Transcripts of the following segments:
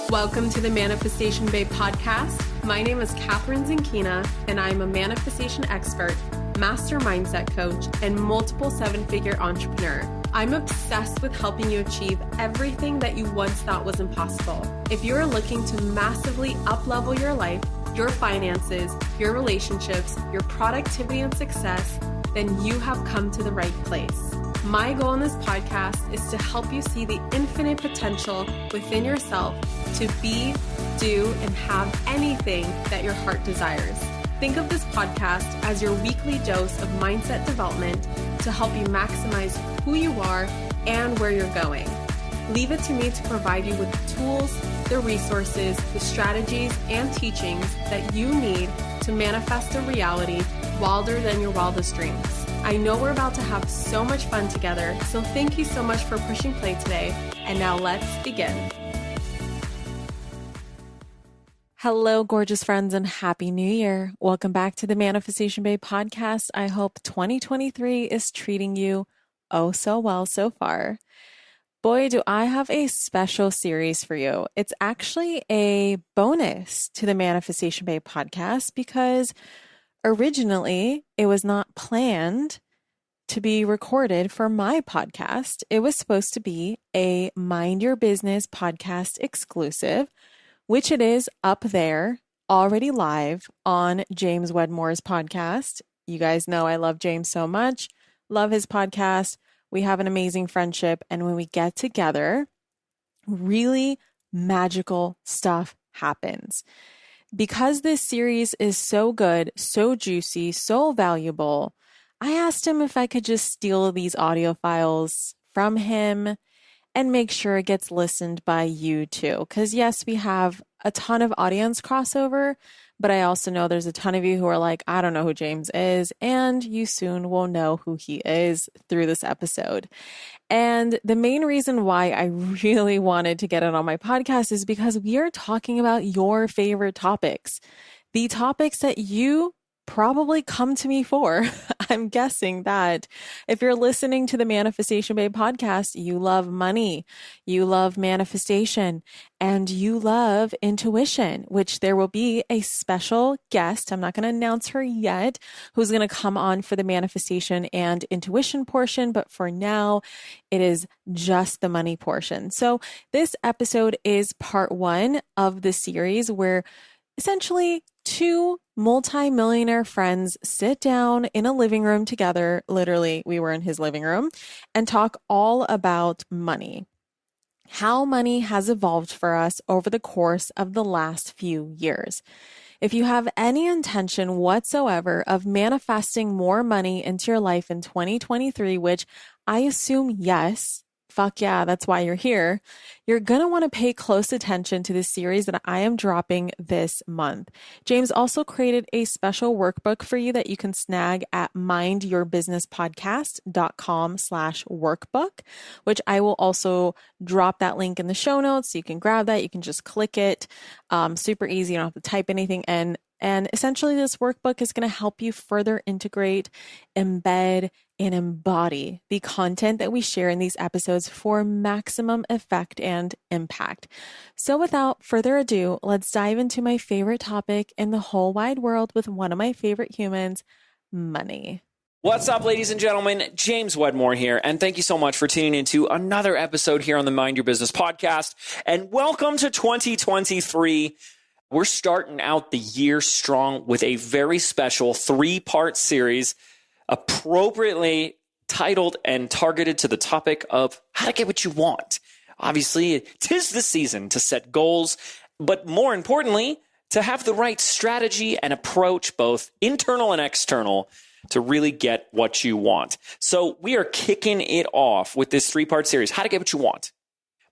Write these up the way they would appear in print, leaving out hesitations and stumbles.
Welcome to the Manifestation Babe podcast. My name is Catherine Zankina, and I'm a manifestation expert, master mindset coach, and multiple seven-figure entrepreneur. I'm obsessed with helping you achieve everything that you once thought was impossible. If you're looking to massively up-level your life, your finances, your relationships, your productivity and success, then you have come to the right place. My goal in this podcast is to help you see the infinite potential within yourself to be, do, and have anything that your heart desires. Think of this podcast as your weekly dose of mindset development to help you maximize who you are and where you're going. Leave it to me to provide you with the tools, the resources, the strategies, and teachings that you need to manifest a reality wilder than your wildest dreams. I know we're about to have so much fun together, so thank you so much for pushing play today. And now let's begin. Hello, gorgeous friends, and Happy New Year. Welcome back to the Manifestation Babe podcast. I hope 2023 is treating you oh so well so far. Boy, do I have a special series for you. It's actually a bonus to the Manifestation Babe podcast because originally it was not planned to be recorded for my podcast. It was supposed to be a Mind Your Business podcast exclusive, which it is up there already live on James Wedmore's podcast. You guys know I love James so much, love his podcast. We have an amazing friendship. And when we get together, really magical stuff happens. Because this series is so good, so juicy, so valuable, I asked him if I could just steal these audio files from him and make sure it gets listened by you too. Because yes, we have a ton of audience crossover, but I also know there's a ton of you who are like, I don't know who James is, and you soon will know who he is through this episode. And the main reason why I really wanted to get it on my podcast is because we are talking about your favorite topics, the topics that you probably come to me for. I'm guessing that if you're listening to the Manifestation Babe podcast, you love money, you love manifestation, and you love intuition, which there will be a special guest. I'm not going to announce her yet, who's going to come on for the manifestation and intuition portion. But for now, it is just the money portion. So this episode is part one of the series where essentially two multi-millionaire friends sit down in a living room together. Literally, we were in his living room and talk all about money, how money has evolved for us over the course of the last few years. If you have any intention whatsoever of manifesting more money into your life in 2023, which I assume yes, fuck yeah, that's why you're here. You're going to want to pay close attention to this series that I am dropping this month. James also created a special workbook for you that you can snag at mindyourbusinesspodcast.com/workbook, which I will also drop that link in the show notes. So you can grab that. You can just click it. Super easy. You don't have to type anything in. And essentially this workbook is going to help you further integrate, embed, and embody the content that we share in these episodes for maximum effect and impact. So without further ado, let's dive into my favorite topic in the whole wide world with one of my favorite humans, money. What's up, ladies and gentlemen? James Wedmore here, and thank you so much for tuning into another episode here on the Mind Your Business podcast, and welcome to 2023. We're starting out the year strong with a very special three-part series appropriately titled and targeted to the topic of how to get what you want. Obviously, it is the season to set goals, but more importantly, to have the right strategy and approach, both internal and external, to really get what you want. So we are kicking it off with this three-part series, how to get what you want.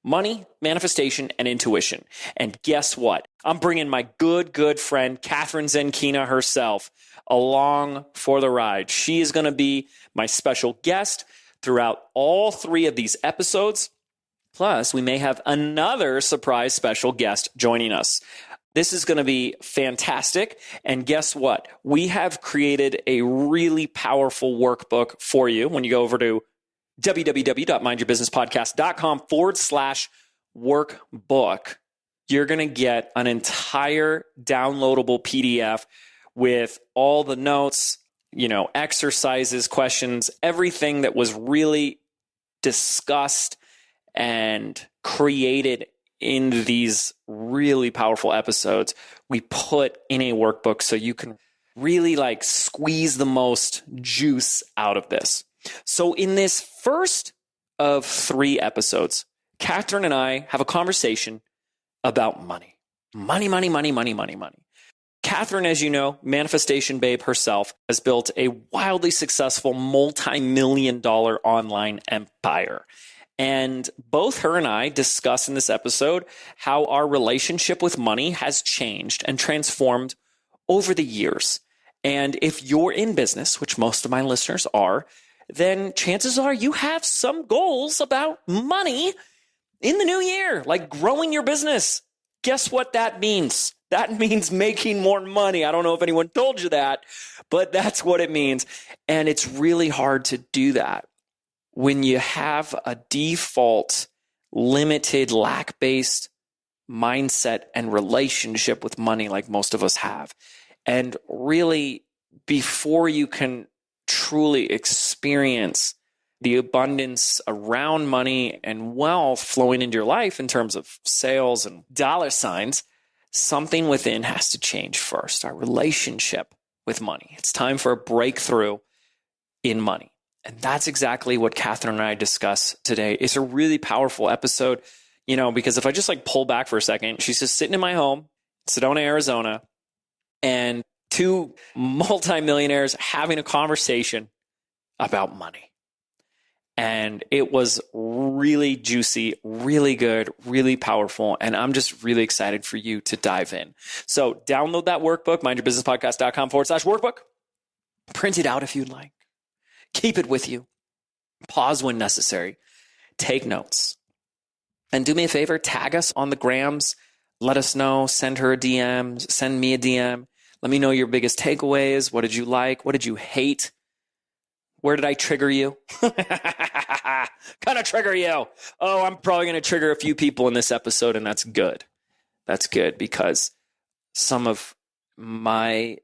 Money, manifestation, and intuition. And guess what? I'm bringing my good friend, Catherine Zankina herself, along for the ride. She is going to be my special guest throughout all three of these episodes. Plus, we may have another surprise special guest joining us. This is going to be fantastic. And guess what? We have created a really powerful workbook for you when you go over to www.mindyourbusinesspodcast.com/workbook. you're going to get an entire downloadable PDF with all the notes, exercises, questions, everything that was really discussed and created in these really powerful episodes. We put in a workbook so you can really squeeze the most juice out of this. So in this first of 3 episodes, Catherine and I have a conversation about money. Money. Catherine, as you know, Manifestation Babe herself, has built a wildly successful multi-million-dollar online empire. And both her and I discuss in this episode how our relationship with money has changed and transformed over the years. And if you're in business, which most of my listeners are, then chances are you have some goals about money in the new year, like growing your business. Guess what that means? That means making more money. I don't know if anyone told you that, but that's what it means. And it's really hard to do that when you have a default, limited, lack-based mindset and relationship with money like most of us have. And really, before you can truly experience the abundance around money and wealth flowing into your life in terms of sales and dollar signs, something within has to change first, our relationship with money. It's time for a breakthrough in money. And that's exactly what Catherine and I discuss today. It's a really powerful episode, because if I just pull back for a second, she's just sitting in my home, Sedona, Arizona, and 2 multimillionaires having a conversation about money. And it was really juicy, really good, really powerful. And I'm just really excited for you to dive in. So download that workbook, mindyourbusinesspodcast.com/workbook. Print it out if you'd like. Keep it with you. Pause when necessary. Take notes. And do me a favor, tag us on the grams. Let us know. Send her a DM. Send me a DM. Let me know your biggest takeaways. What did you like? What did you hate? Where did I trigger you? Kind of trigger you. Oh, I'm probably going to trigger a few people in this episode, and that's good. That's good because some of my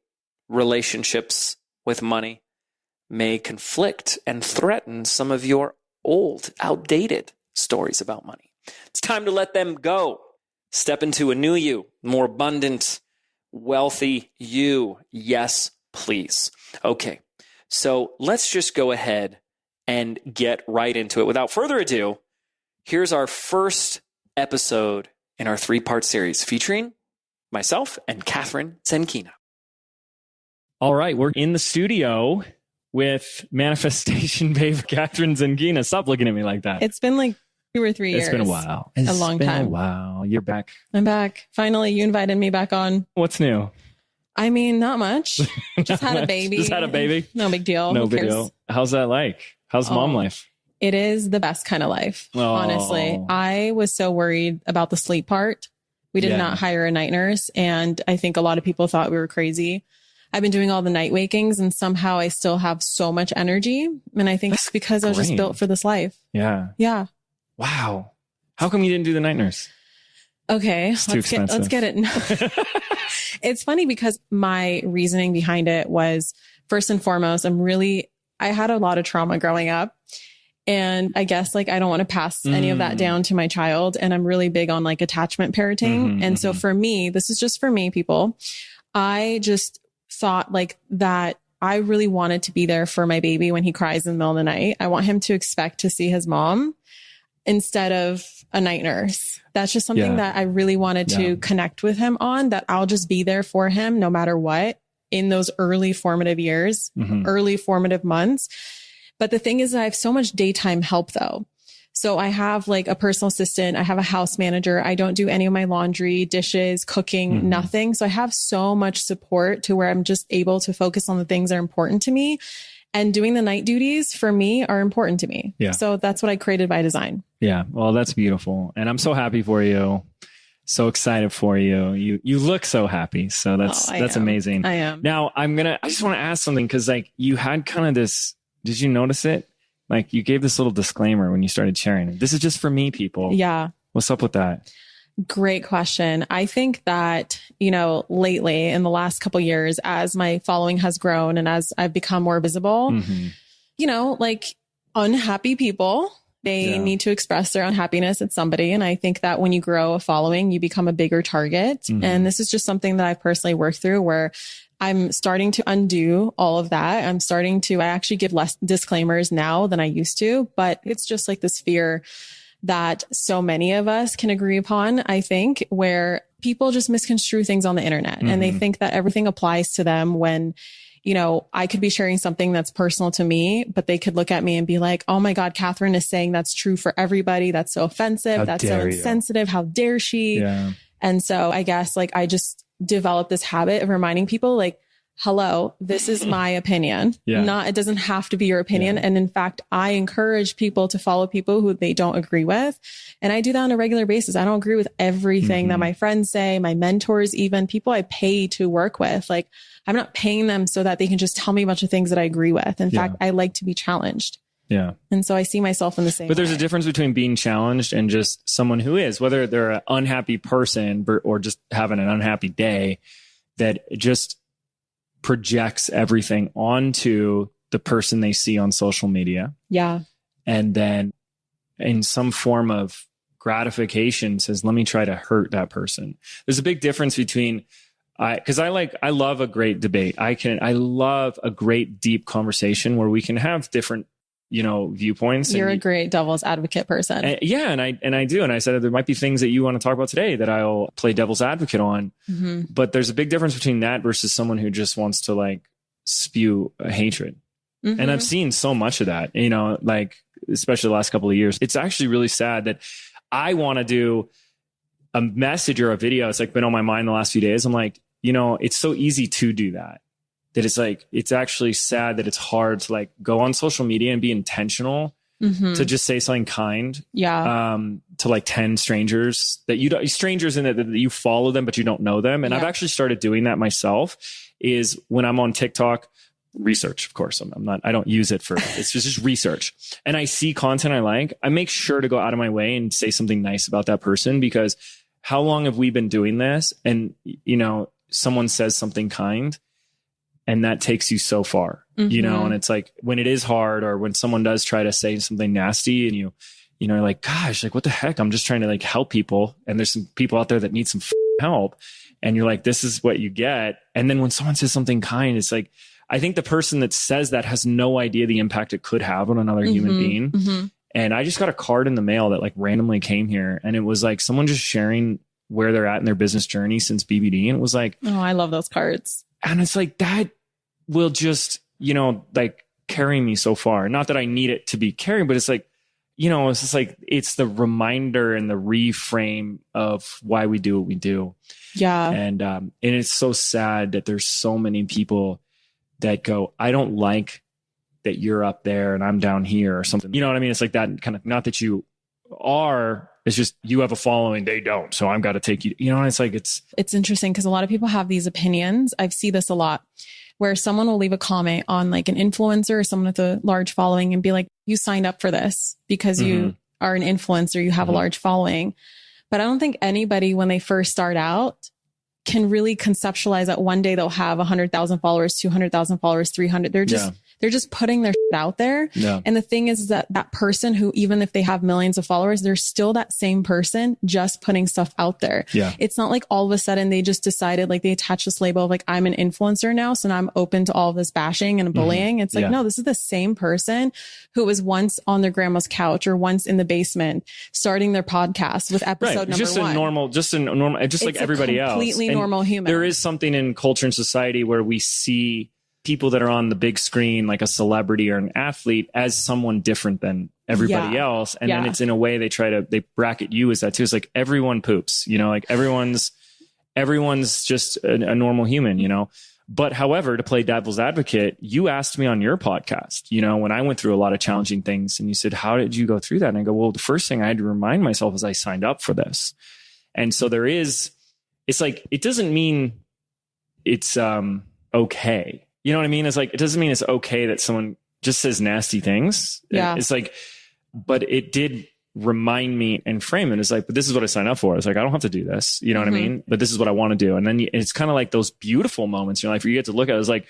relationships with money may conflict and threaten some of your old, outdated stories about money. It's time to let them go. Step into a new you, more abundant, wealthy you. Yes, please. Okay. So let's just go ahead and get right into it. Without further ado, here's our first episode in our 3-part series featuring myself and Catherine Zenkina. All right, we're in the studio with Manifestation Babe Catherine Zenkina. Stop looking at me like that. It's been 2 or 3 years. It's been a while. A long time. Wow, you're back. I'm back. Finally, you invited me back on. What's new? I mean, not much. Just had a baby. Just had a baby? No big deal. No big deal. How's that like? How's mom life? It is the best kind of life, honestly. I was so worried about the sleep part. We did not hire a night nurse, and I think a lot of people thought we were crazy. I've been doing all the night wakings, and somehow I still have so much energy. And I think it's because I was just built for this life. Yeah. Yeah. Wow. How come you didn't do the night nurse? Okay. Let's get it. It's funny because my reasoning behind it was, first and foremost, I had a lot of trauma growing up. And I guess I don't want to pass any of that down to my child. And I'm really big on attachment parenting. And so for me, this is just for me, people, I just thought that I really wanted to be there for my baby when he cries in the middle of the night. I want him to expect to see his mom instead of a night nurse. That's just something that I really wanted to connect with him on, that I'll just be there for him no matter what in those early formative years, early formative months. But the thing is that I have so much daytime help though. So I have a personal assistant. I have a house manager. I don't do any of my laundry, dishes, cooking, nothing. So I have so much support to where I'm just able to focus on the things that are important to me. And doing the night duties for me are important to me. Yeah. So that's what I created by design. Yeah. Well, that's beautiful. And I'm so happy for you. So excited for you. You look so happy. So that's amazing. I am. Now I just want to ask something, because you had kind of this, did you notice it? You gave this little disclaimer when you started sharing it. This is just for me, people. Yeah. What's up with that? Great question. I think that, lately in the last couple of years, as my following has grown and as I've become more visible, like unhappy people, they need to express their unhappiness at somebody. And I think that when you grow a following, you become a bigger target. And this is just something that I've personally worked through where I'm starting to undo all of that. I actually give less disclaimers now than I used to, but it's just like this fear that so many of us can agree upon, I think, where people just misconstrue things on the internet and they think that everything applies to them when, I could be sharing something that's personal to me, but they could look at me and be like, oh my God, Catherine is saying that's true for everybody. That's so offensive. That's so insensitive. How dare she? Yeah. And so I guess I just developed this habit of reminding people hello, this is my opinion. It doesn't have to be your opinion. And in fact, I encourage people to follow people who they don't agree with. And I do that on a regular basis. I don't agree with everything that my friends say, my mentors, even people I pay to work with. I'm not paying them so that they can just tell me a bunch of things that I agree with. In fact, I like to be challenged. Yeah. And so I see myself in the same But there's way. a difference between being challenged and just someone who is, whether they're an unhappy person or just having an unhappy day, that just projects everything onto the person they see on social media. Yeah. And then in some form of gratification says, let me try to hurt that person. There's a big difference between I love a great debate. I love a great deep conversation where we can have different, viewpoints. You're a great devil's advocate person. And I do. And I said, there might be things that you want to talk about today that I'll play devil's advocate on. But there's a big difference between that versus someone who just wants to spew hatred. And I've seen so much of that, especially the last couple of years. It's actually really sad that I want to do a message or a video. It's been on my mind the last few days. I'm like, it's so easy to do that it's actually sad that it's hard to go on social media and be intentional to just say something kind. Yeah. To 10 strangers that strangers in it that you follow them, but you don't know them. And I've actually started doing that myself is when I'm on TikTok, research, of course. I don't use it for, it's just research. And I see content I like, I make sure to go out of my way and say something nice about that person, because how long have we been doing this? And, someone says something kind and that takes you so far, and it's when it is hard or when someone does try to say something nasty and you're like, gosh, what the heck? I'm just trying to help people. And there's some people out there that need some help. And you're like, this is what you get. And then when someone says something kind, it's I think the person that says that has no idea the impact it could have on another human being. And I just got a card in the mail that randomly came here. And it was someone just sharing where they're at in their business journey since BBD. And it was oh, I love those cards. And it's that will just, carry me so far. Not that I need it to be carrying, but it's it's just it's the reminder and the reframe of why we do what we do. Yeah. And it's so sad that there's so many people that go, I don't like that you're up there and I'm down here or something. You know what I mean? It's that kind of, not that you are, it's just you have a following, they don't. So I've got to take you, it's interesting because a lot of people have these opinions. I see this a lot where someone will leave a comment on an influencer or someone with a large following and be like, you signed up for this because you are an influencer, you have a large following. But I don't think anybody, when they first start out, can really conceptualize that one day they'll have 100,000 followers, 200,000 followers, 300. They're just putting their shit out there. Yeah. And the thing is that person who, even if they have millions of followers, they're still that same person just putting stuff out there. Yeah. It's not all of a sudden they just decided they attach this label of I'm an influencer now. So now I'm open to all of this bashing and bullying. It's no, this is the same person who was once on their grandma's couch or once in the basement starting their podcast with episode number just one. Just like everybody else. Completely normal human. There is something in culture and society where we see people that are on the big screen, like a celebrity or an athlete, as someone different than everybody else. And then it's in a way they bracket you as that too. It's everyone poops, everyone's just a normal human, But however, to play devil's advocate, you asked me on your podcast, when I went through a lot of challenging things and you said, how did you go through that? And I go, well, the first thing I had to remind myself is I signed up for this. And so it doesn't mean it's okay. You know what I mean? It's it doesn't mean it's okay that someone just says nasty things. Yeah. It's but it did remind me and frame it as like, but this is what I signed up for. It's like, I don't have to do this. You know what I mean? But this is what I want to do. And then it's kind of like those beautiful moments in your life where you get to look at it as like,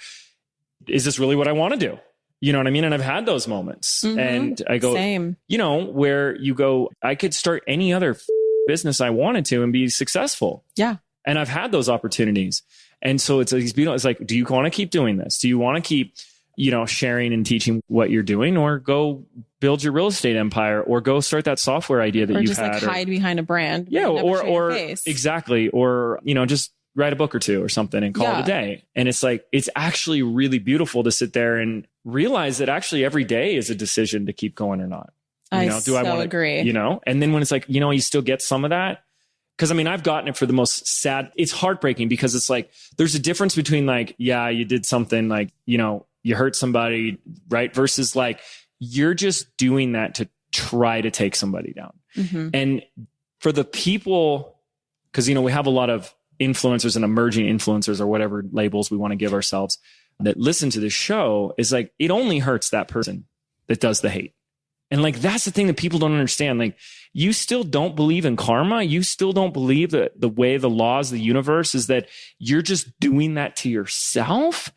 is this really what I want to do? You know what I mean? And I've had those moments and I go, Same. you know, where you go, I could start any other business I wanted to and be successful. Yeah. And I've had those opportunities. And so it's like, do you want to keep doing this? Do you want to keep, you know, sharing and teaching what you're doing, or go build your real estate empire, or go start that software idea that you've had, or just like hide behind a brand. Yeah. Or exactly. Or, you know, just write a book or two or something and call it a day. And it's like, it's actually really beautiful to sit there and realize that actually every day is a decision to keep going or not. You know, do I want to agree? You know, and then when it's like, you know, you still get some of that. Cause I mean, I've gotten it for the most sad, it's heartbreaking because it's like, there's a difference between like, yeah, you did something like, you know, you hurt somebody, right? Versus like, you're just doing that to try to take somebody down. And for the people, cause you know, we have a lot of influencers and emerging influencers or whatever labels we want to give ourselves that listen to this show, is like, it only hurts that person that does the hate. And like, that's the thing that people don't understand. Like, you still don't believe in karma. You still don't believe that the way the laws of the universe is that you're just doing that to yourself.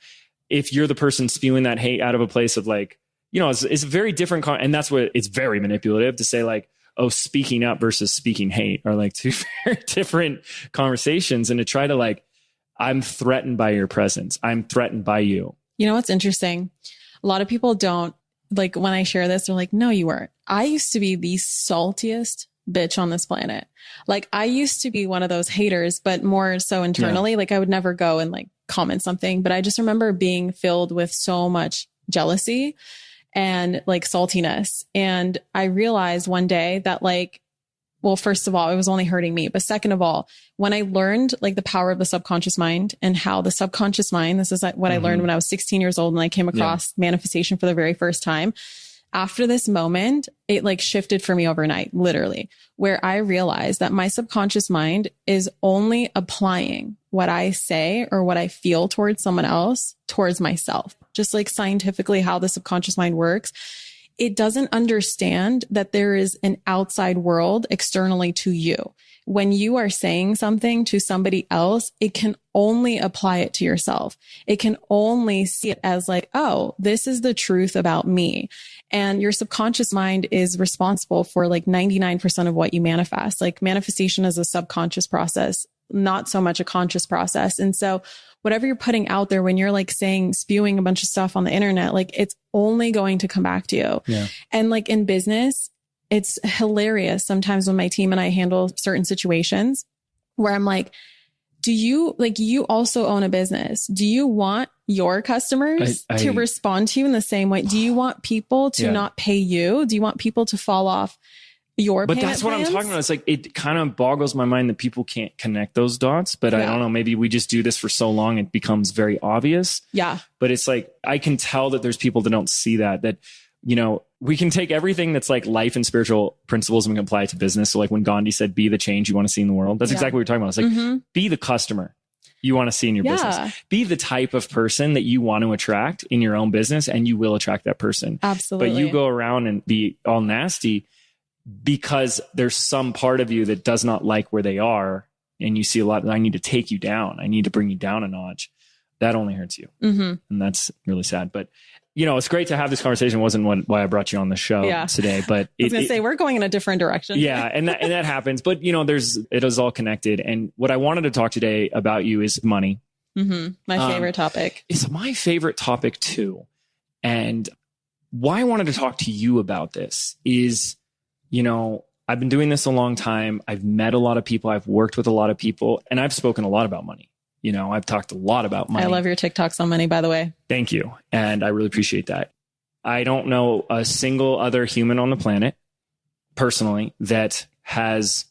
If you're the person spewing that hate out of a place of like, you know, it's very different. And that's what it's very manipulative to say like, oh, speaking up versus speaking hate are like two very different conversations. And to try to like, I'm threatened by your presence. I'm threatened by you. You know, what's interesting? A lot of people don't, like when I share this, they're like, no, you weren't. I used to be the saltiest bitch on this planet. Like I used to be one of those haters, but more so internally. Like I would never go and like comment something, but I just remember being filled with so much jealousy and like saltiness. And I realized one day that like, well, first of all, it was only hurting me. But second of all, when I learned like the power of the subconscious mind and how the subconscious mind, this is like what I learned when I was 16 years old and I came across manifestation for the very first time. After this moment, it like shifted for me overnight, literally, where I realized that my subconscious mind is only applying what I say or what I feel towards someone else, towards myself, just like scientifically how the subconscious mind works. It doesn't understand that there is an outside world externally to you. When you are saying something to somebody else, it can only apply it to yourself. It can only see it as like, oh, this is the truth about me. And your subconscious mind is responsible for like 99% of what you manifest. Like manifestation is a subconscious process, not so much a conscious process. And so whatever you're putting out there, when you're like spewing a bunch of stuff on the internet, like it's only going to come back to you. Yeah. And like in business, it's hilarious sometimes when my team and I handle certain situations where I'm like, you also own a business. Do you want your customers to respond to you in the same way? Do you want people to not pay you? Do you want people to fall off your payment that's what plans? I'm talking about. It's like, it kind of boggles my mind that people can't connect those dots, but I don't know, maybe we just do this for so long, it becomes very obvious. Yeah. But it's like, I can tell that there's people that don't see that, you know, we can take everything that's like life and spiritual principles and we can apply it to business. So like when Gandhi said, be the change you want to see in the world, that's exactly what we're talking about. It's like, be the customer you want to see in your business. Be the type of person that you want to attract in your own business, and you will attract that person. Absolutely. But you go around and be all nasty because there's some part of you that does not like where they are. And you see a lot, I need to take you down. I need to bring you down a notch. That only hurts you. And that's really sad. But you know, it's great to have this conversation. It wasn't why I brought you on the show today, but I was going to say, we're going in a different direction. Yeah. And that happens, but you know, it is all connected. And what I wanted to talk today about you is money. My favorite topic. It's my favorite topic too. And why I wanted to talk to you about this is, you know, I've been doing this a long time. I've met a lot of people. I've worked with a lot of people, and I've spoken a lot about money. You know, I've talked a lot about money. I love your TikToks on money, by the way. Thank you. And I really appreciate that. I don't know a single other human on the planet personally that has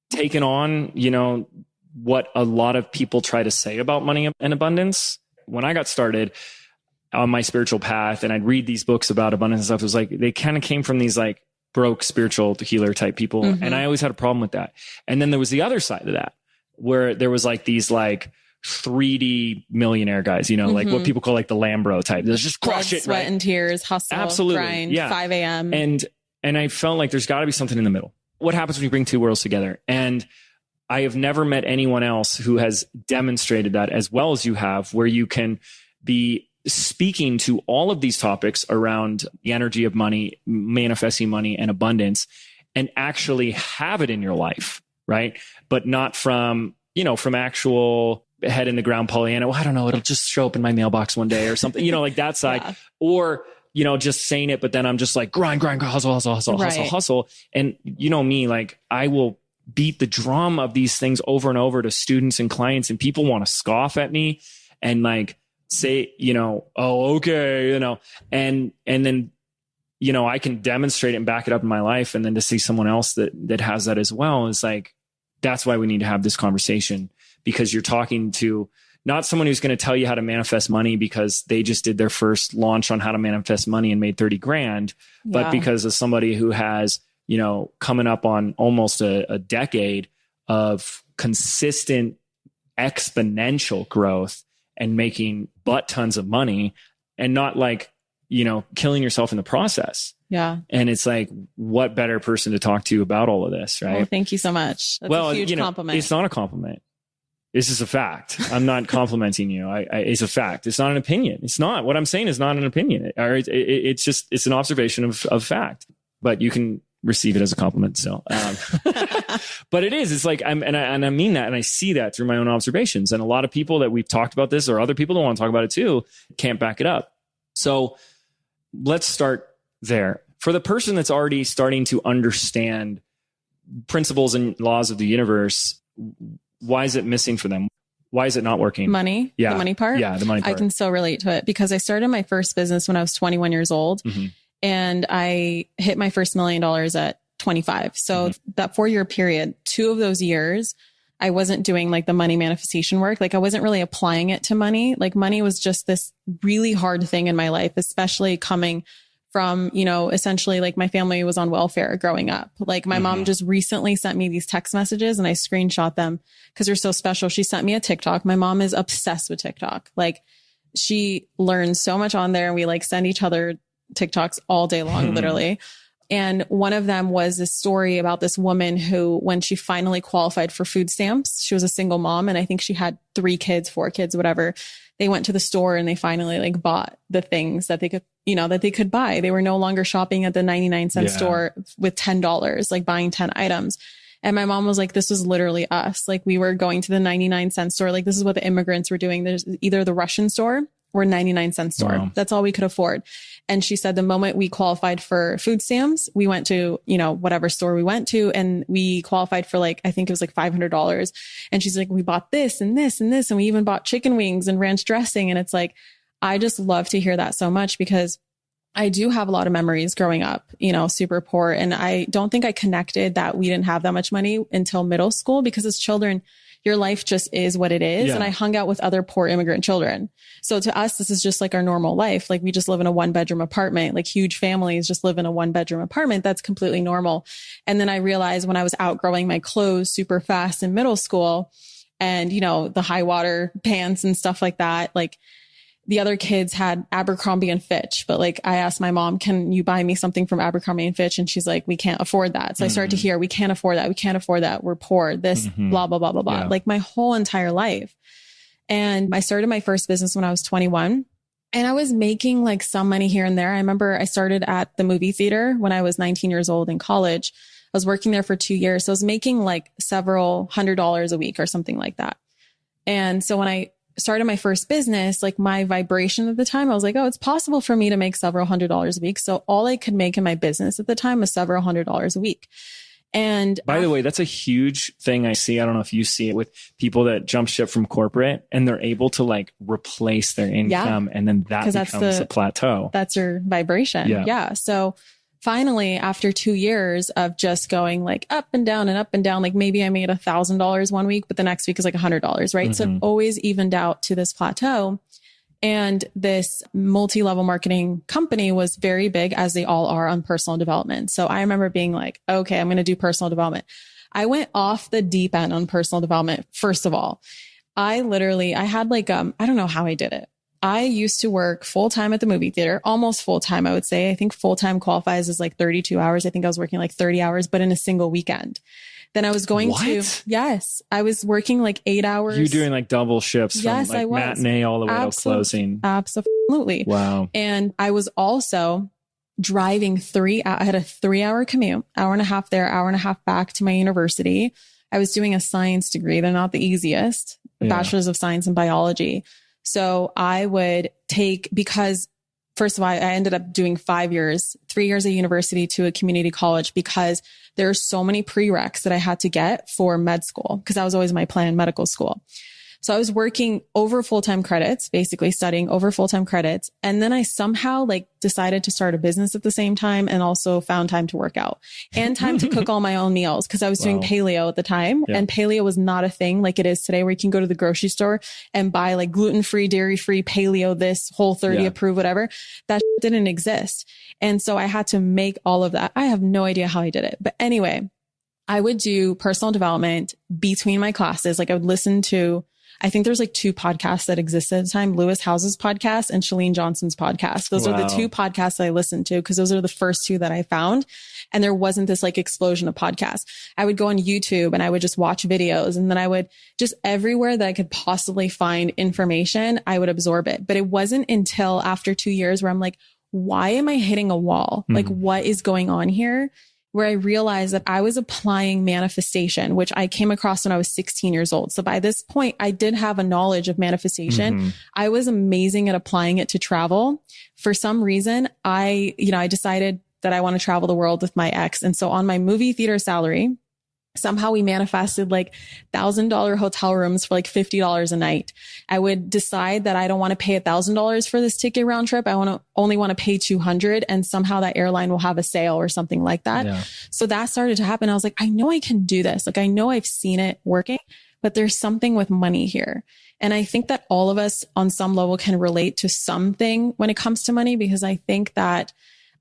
taken on, you know, what a lot of people try to say about money and abundance. When I got started on my spiritual path and I'd read these books about abundance and stuff, it was like, they kind of came from these like broke spiritual healer type people. And I always had a problem with that. And then there was the other side of that, where there was like these like 3D millionaire guys, you know, like what people call like the Lambro type. There's just crush Blood, it, sweat right? and tears, hustle, absolutely, grind, 5 a.m. And And I felt like there's got to be something in the middle. What happens when you bring two worlds together? And I have never met anyone else who has demonstrated that as well as you have, where you can be speaking to all of these topics around the energy of money, manifesting money and abundance, and actually have it in your life, right? But not from, from actual head in the ground Pollyanna. Well, I don't know, it'll just show up in my mailbox one day or something, like that side. Yeah. Or, just saying it, but then I'm just like grind, hustle. And me, like I will beat the drum of these things over and over to students and clients, and people want to scoff at me and like say, oh, okay, and then, I can demonstrate it and back it up in my life. And then to see someone else that has that as well is like, that's why we need to have this conversation, because you're talking to not someone who's going to tell you how to manifest money because they just did their first launch on how to manifest money and made 30 grand, but because of somebody who has, coming up on almost a decade of consistent exponential growth and making butt tons of money, and not like, killing yourself in the process. Yeah. And it's like, what better person to talk to about all of this, right? Well, thank you so much. That's a huge compliment. It's not a compliment. This is a fact. I'm not complimenting you. It's a fact. It's not an opinion. It's not. What I'm saying is not an opinion. It's an observation of fact, but you can receive it as a compliment still. But it is. It's like, I mean that, and I see that through my own observations. And a lot of people that we've talked about this, or other people that want to talk about it too, can't back it up. So let's start there. For the person that's already starting to understand principles and laws of the universe, why is it missing for them? Why is it not working? Money? Yeah. The money part? Yeah, the money part. I can so relate to it because I started my first business when I was 21 years old, and I hit my first $1 million at 25. So that 4-year period, 2 of those years, I wasn't doing like the money manifestation work. Like I wasn't really applying it to money. Like money was just this really hard thing in my life, especially coming from, essentially like my family was on welfare growing up. Like my mom just recently sent me these text messages and I screenshot them because they're so special. She sent me a TikTok. My mom is obsessed with TikTok. Like she learns so much on there, and we like send each other TikToks all day long, literally. And one of them was this story about this woman who, when she finally qualified for food stamps, she was a single mom. And I think she had 3 kids, 4 kids, whatever. They went to the store and they finally like bought the things that they could, that they could buy. They were no longer shopping at the 99-cent store with $10, like buying 10 items. And my mom was like, this was literally us. Like we were going to the 99-cent store. Like this is what the immigrants were doing. There's either the Russian store or 99-cent store. Wow. That's all we could afford. And she said the moment we qualified for food stamps, we went to, whatever store we went to, and we qualified for like, I think it was like $500. And she's like, we bought this and this and this. And we even bought chicken wings and ranch dressing. And it's like, I just love to hear that so much because I do have a lot of memories growing up, super poor. And I don't think I connected that we didn't have that much money until middle school, because as children, your life just is what it is. Yeah. And I hung out with other poor immigrant children. So to us, this is just like our normal life. Like we just live in a 1-bedroom apartment, like huge families just live in a 1-bedroom apartment. That's completely normal. And then I realized when I was outgrowing my clothes super fast in middle school and, the high water pants and stuff like that, like the other kids had Abercrombie and Fitch, but like I asked my mom, can you buy me something from Abercrombie and Fitch? And she's like, we can't afford that. So I started to hear, we can't afford that. We can't afford that. We're poor, this, blah, blah, blah, blah, blah. Like my whole entire life. And I started my first business when I was 21, and I was making like some money here and there. I remember I started at the movie theater when I was 19 years old in college. I was working there for 2 years. So I was making like several $100s a week or something like that. And so when I started my first business, like my vibration at the time, I was like, oh, it's possible for me to make several $100s a week. So all I could make in my business at the time was several $100s a week. And by the way, that's a huge thing I see. I don't know if you see it with people that jump ship from corporate and they're able to like replace their income. And then that becomes a plateau. That's your vibration. Yeah. So finally, after 2 years of just going like up and down, like maybe I made $1,000 one week, but the next week is like $100, right? So I've always evened out to this plateau. And this multi-level marketing company was very big, as they all are, on personal development. So I remember being like, okay, I'm going to do personal development. I went off the deep end on personal development. First of all, I had like, I don't know how I did it. I used to work full time at the movie theater, almost full time, I would say. I think full time qualifies as like 32 hours. I think I was working like 30 hours, but in a single weekend. Then I was going yes, I was working like 8 hours. You're doing like double shifts from like matinee all the way to closing. Absolutely. Wow. And I was also driving I had a 3-hour commute, hour and a half there, hour and a half back to my university. I was doing a science degree. They're not the easiest, bachelor's of science in biology. So I would because first of all, I ended up doing 5 years, 3 years at university to a community college because there are so many prereqs that I had to get for med school because that was always my plan, medical school. So I was working over full-time credits, basically studying over full-time credits. And then I somehow like decided to start a business at the same time and also found time to work out and time to cook all my own meals because I was doing paleo at the time. Yeah. And paleo was not a thing like it is today where you can go to the grocery store and buy like gluten-free, dairy-free, paleo, this Whole30 approved, whatever. That didn't exist. And so I had to make all of that. I have no idea how I did it. But anyway, I would do personal development between my classes. Like I would listen to, I think there's like 2 podcasts that existed at the time, Lewis House's podcast and Shalene Johnson's podcast. Those are the 2 podcasts that I listened to because those are the first 2 that I found. And there wasn't this like explosion of podcasts. I would go on YouTube and I would just watch videos and then I would just everywhere that I could possibly find information, I would absorb it. But it wasn't until after 2 years where I'm like, why am I hitting a wall? Like what is going on here? Where I realized that I was applying manifestation, which I came across when I was 16 years old. So by this point, I did have a knowledge of manifestation. I was amazing at applying it to travel. For some reason, I decided that I want to travel the world with my ex. And so on my movie theater salary, somehow we manifested like $1,000 hotel rooms for like $50 a night. I would decide that I don't want to pay $1,000 for this ticket round trip. I only want to pay $200 and somehow that airline will have a sale or something like that. Yeah. So that started to happen. I was like, I know I can do this. Like, I know I've seen it working, but there's something with money here. And I think that all of us on some level can relate to something when it comes to money, because I think that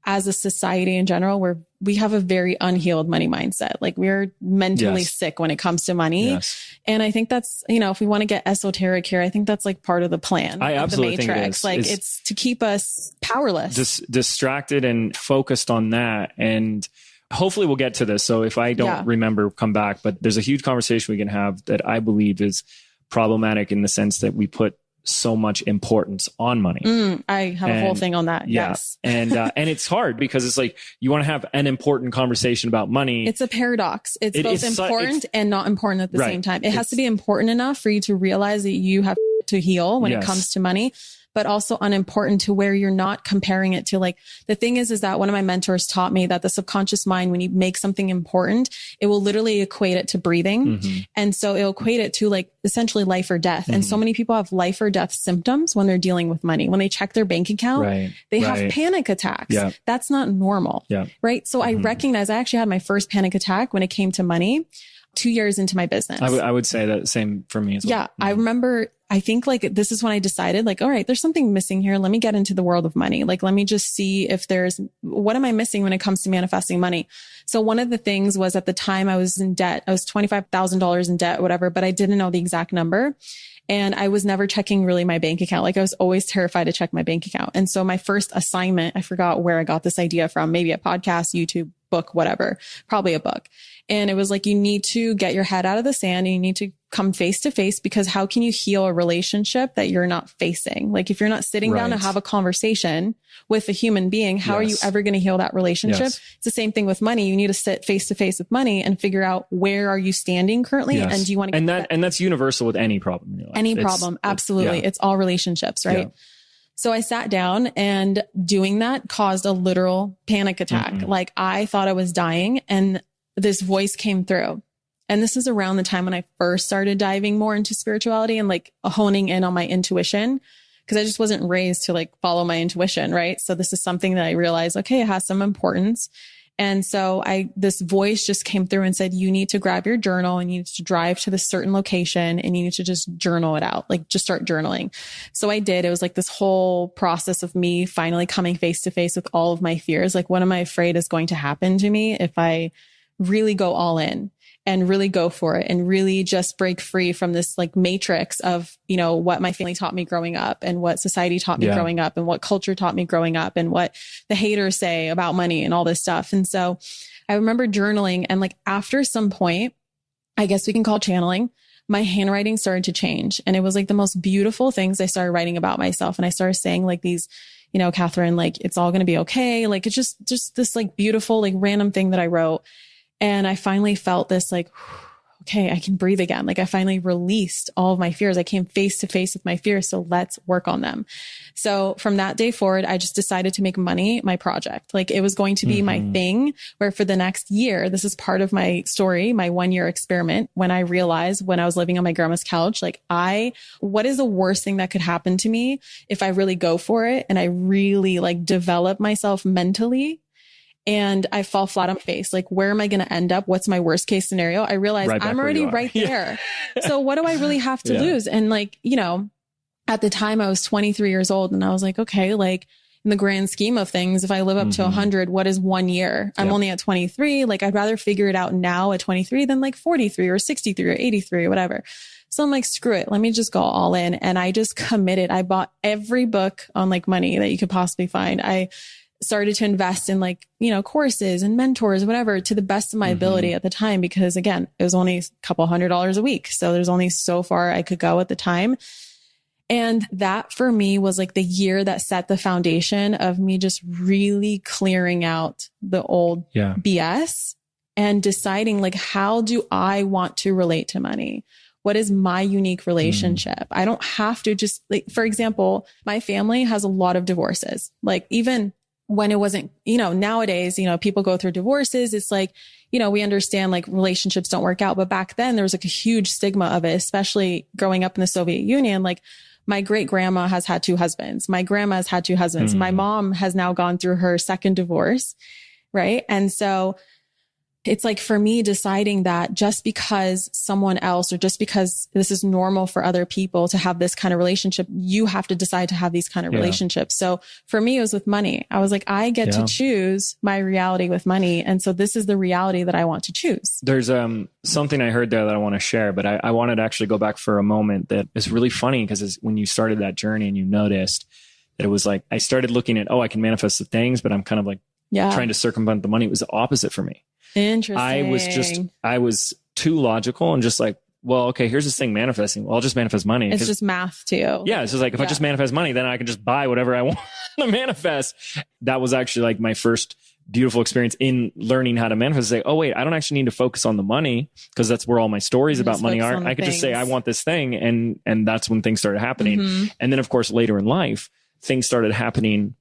as a society in general, we have a very unhealed money mindset. Like we're mentally sick when it comes to money. Yes. And I think that's, if we want to get esoteric here, I think that's like part of the plan. I absolutely the Matrix. Think it is. Like it's to keep us powerless. Distracted and focused on that. And hopefully we'll get to this. So if I don't remember, come back. But there's a huge conversation we can have that I believe is problematic in the sense that we put so much importance on money. I have a whole thing on that. Yeah. Yes. And it's hard because it's like, you want to have an important conversation about money. It's a paradox. It's both important and not important at the same time. It has to be important enough for you to realize that you have to heal when it comes to money, but also unimportant to where you're not comparing it to like, the thing is that one of my mentors taught me that the subconscious mind, when you make something important, it will literally equate it to breathing. And so it'll equate it to like essentially life or death. And so many people have life or death symptoms when they're dealing with money. When they check their bank account, they have panic attacks. Yeah. That's not normal. Yeah. Right. So I recognize I actually had my first panic attack when it came to money 2 years into my business. I would say that same for me as well. Yeah. I remember, I think like this is when I decided like, all right, there's something missing here. Let me get into the world of money. Like, let me just see if what am I missing when it comes to manifesting money? So one of the things was at the time I was in debt. I was $25,000 in debt, whatever, but I didn't know the exact number. And I was never checking really my bank account. Like I was always terrified to check my bank account. And so my first assignment, I forgot where I got this idea from, maybe a podcast, YouTube, book, whatever, probably a book. And it was like, you need to get your head out of the sand and you need to come face to face, because how can you heal a relationship that you're not facing? Like if you're not sitting down to have a conversation with a human being, how are you ever going to heal that relationship? It's the same thing with money. You need to sit face to face with money and figure out where are you standing currently. And do you want to and that's universal with any problem in your life. Any problem. Absolutely. It's all relationships, right? Yeah. So I sat down, and doing that caused a literal panic attack. Like I thought I was dying, and this voice came through. And this is around the time when I first started diving more into spirituality and like honing in on my intuition, because I just wasn't raised to like follow my intuition. Right. So this is something that I realized, okay, it has some importance. And so this voice just came through and said, you need to grab your journal and you need to drive to this certain location and you need to just journal it out. Like just start journaling. So I did. It was like this whole process of me finally coming face to face with all of my fears. Like, what am I afraid is going to happen to me if I really go all in? and really go for it and really just break free from this like matrix of, you know, what my family taught me growing up and what society taught me growing up and what culture taught me growing up and what the haters say about money and all this stuff. And so I remember journaling, and like after some point, I guess we can call channeling, my handwriting started to change. And it was like the most beautiful things I started writing about myself. And I started saying like these, you know, Catherine, like, it's all going to be okay. Like, it's just this like beautiful, like random thing that I wrote. And I finally felt this like, okay, I can breathe again. Like I finally released all of my fears. I came face to face with my fears. So let's work on them. So from that day forward, I just decided to make money my project. Like it was going to be my thing, where for the next year, this is part of my story, my 1-year experiment. When I realized when I was living on my grandma's couch, like what is the worst thing that could happen to me if I really go for it? And I really like develop myself mentally, and I fall flat on my face. Like, where am I going to end up? What's my worst case scenario? I realize I'm already right there. So what do I really have to lose? And like, you know, at the time I was 23 years old, and I was like, okay, like in the grand scheme of things, if I live up to 100, what is 1 year? I'm only at 23. Like I'd rather figure it out now at 23 than like 43 or 63 or 83 or whatever. So I'm like, screw it. Let me just go all in. And I just committed. I bought every book on like money that you could possibly find. I started to invest in like, you know, courses and mentors, whatever, to the best of my ability at the time, because again, it was only a couple $100s a week. So there's only so far I could go at the time. And that for me was like the year that set the foundation of me just really clearing out the old BS and deciding like, how do I want to relate to money? What is my unique relationship? I don't have to just like, for example, my family has a lot of divorces. Like even when it wasn't, you know, nowadays, you know, people go through divorces. It's like, you know, we understand like relationships don't work out. But back then there was like a huge stigma of it, especially growing up in the Soviet Union. Like my great grandma has had 2 husbands. My grandma has had 2 husbands. My mom has now gone through her second divorce. Right. And so it's like for me deciding that just because someone else, or just because this is normal for other people to have this kind of relationship, you have to decide to have these kind of relationships. So for me, it was with money. I was like, I get to choose my reality with money. And so this is the reality that I want to choose. There's something I heard there that I want to share, but I wanted to actually go back for a moment. That is really funny, because when you started that journey and you noticed that it was like, I started looking at, I can manifest the things, but I'm kind of like trying to circumvent the money. It was the opposite for me. Interesting. I was too logical and just like, well, okay, here's this thing manifesting. Well, I'll just manifest money. It's just math too. Yeah. It's just like, if I just manifest money, then I can just buy whatever I want to manifest. That was actually like my first beautiful experience in learning how to manifest. Say, oh wait, I don't actually need to focus on the money, because that's where all my stories about money are. I could just say, I want this thing. And that's when things started happening. And then of course, later in life, things started happening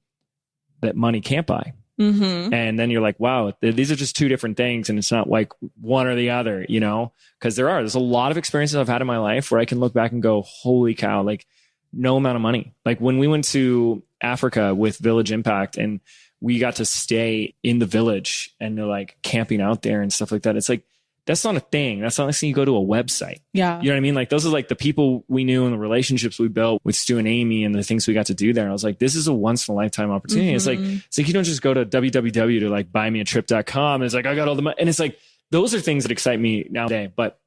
that money can't buy. And then you're like, wow, these are just 2 different things. And it's not like one or the other, you know, because there's a lot of experiences I've had in my life where I can look back and go, holy cow, like no amount of money. Like when we went to Africa with Village Impact and we got to stay in the village and they're like camping out there and stuff like that. It's like, that's not a thing. That's not like you go to a website. Yeah. You know what I mean? Like those are like the people we knew and the relationships we built with Stu and Amy and the things we got to do there. And I was like, this is a once in a lifetime opportunity. It's like you don't just go to www to like buymeatrip.com. It's like, I got all the money. And it's like, those are things that excite me nowadays. But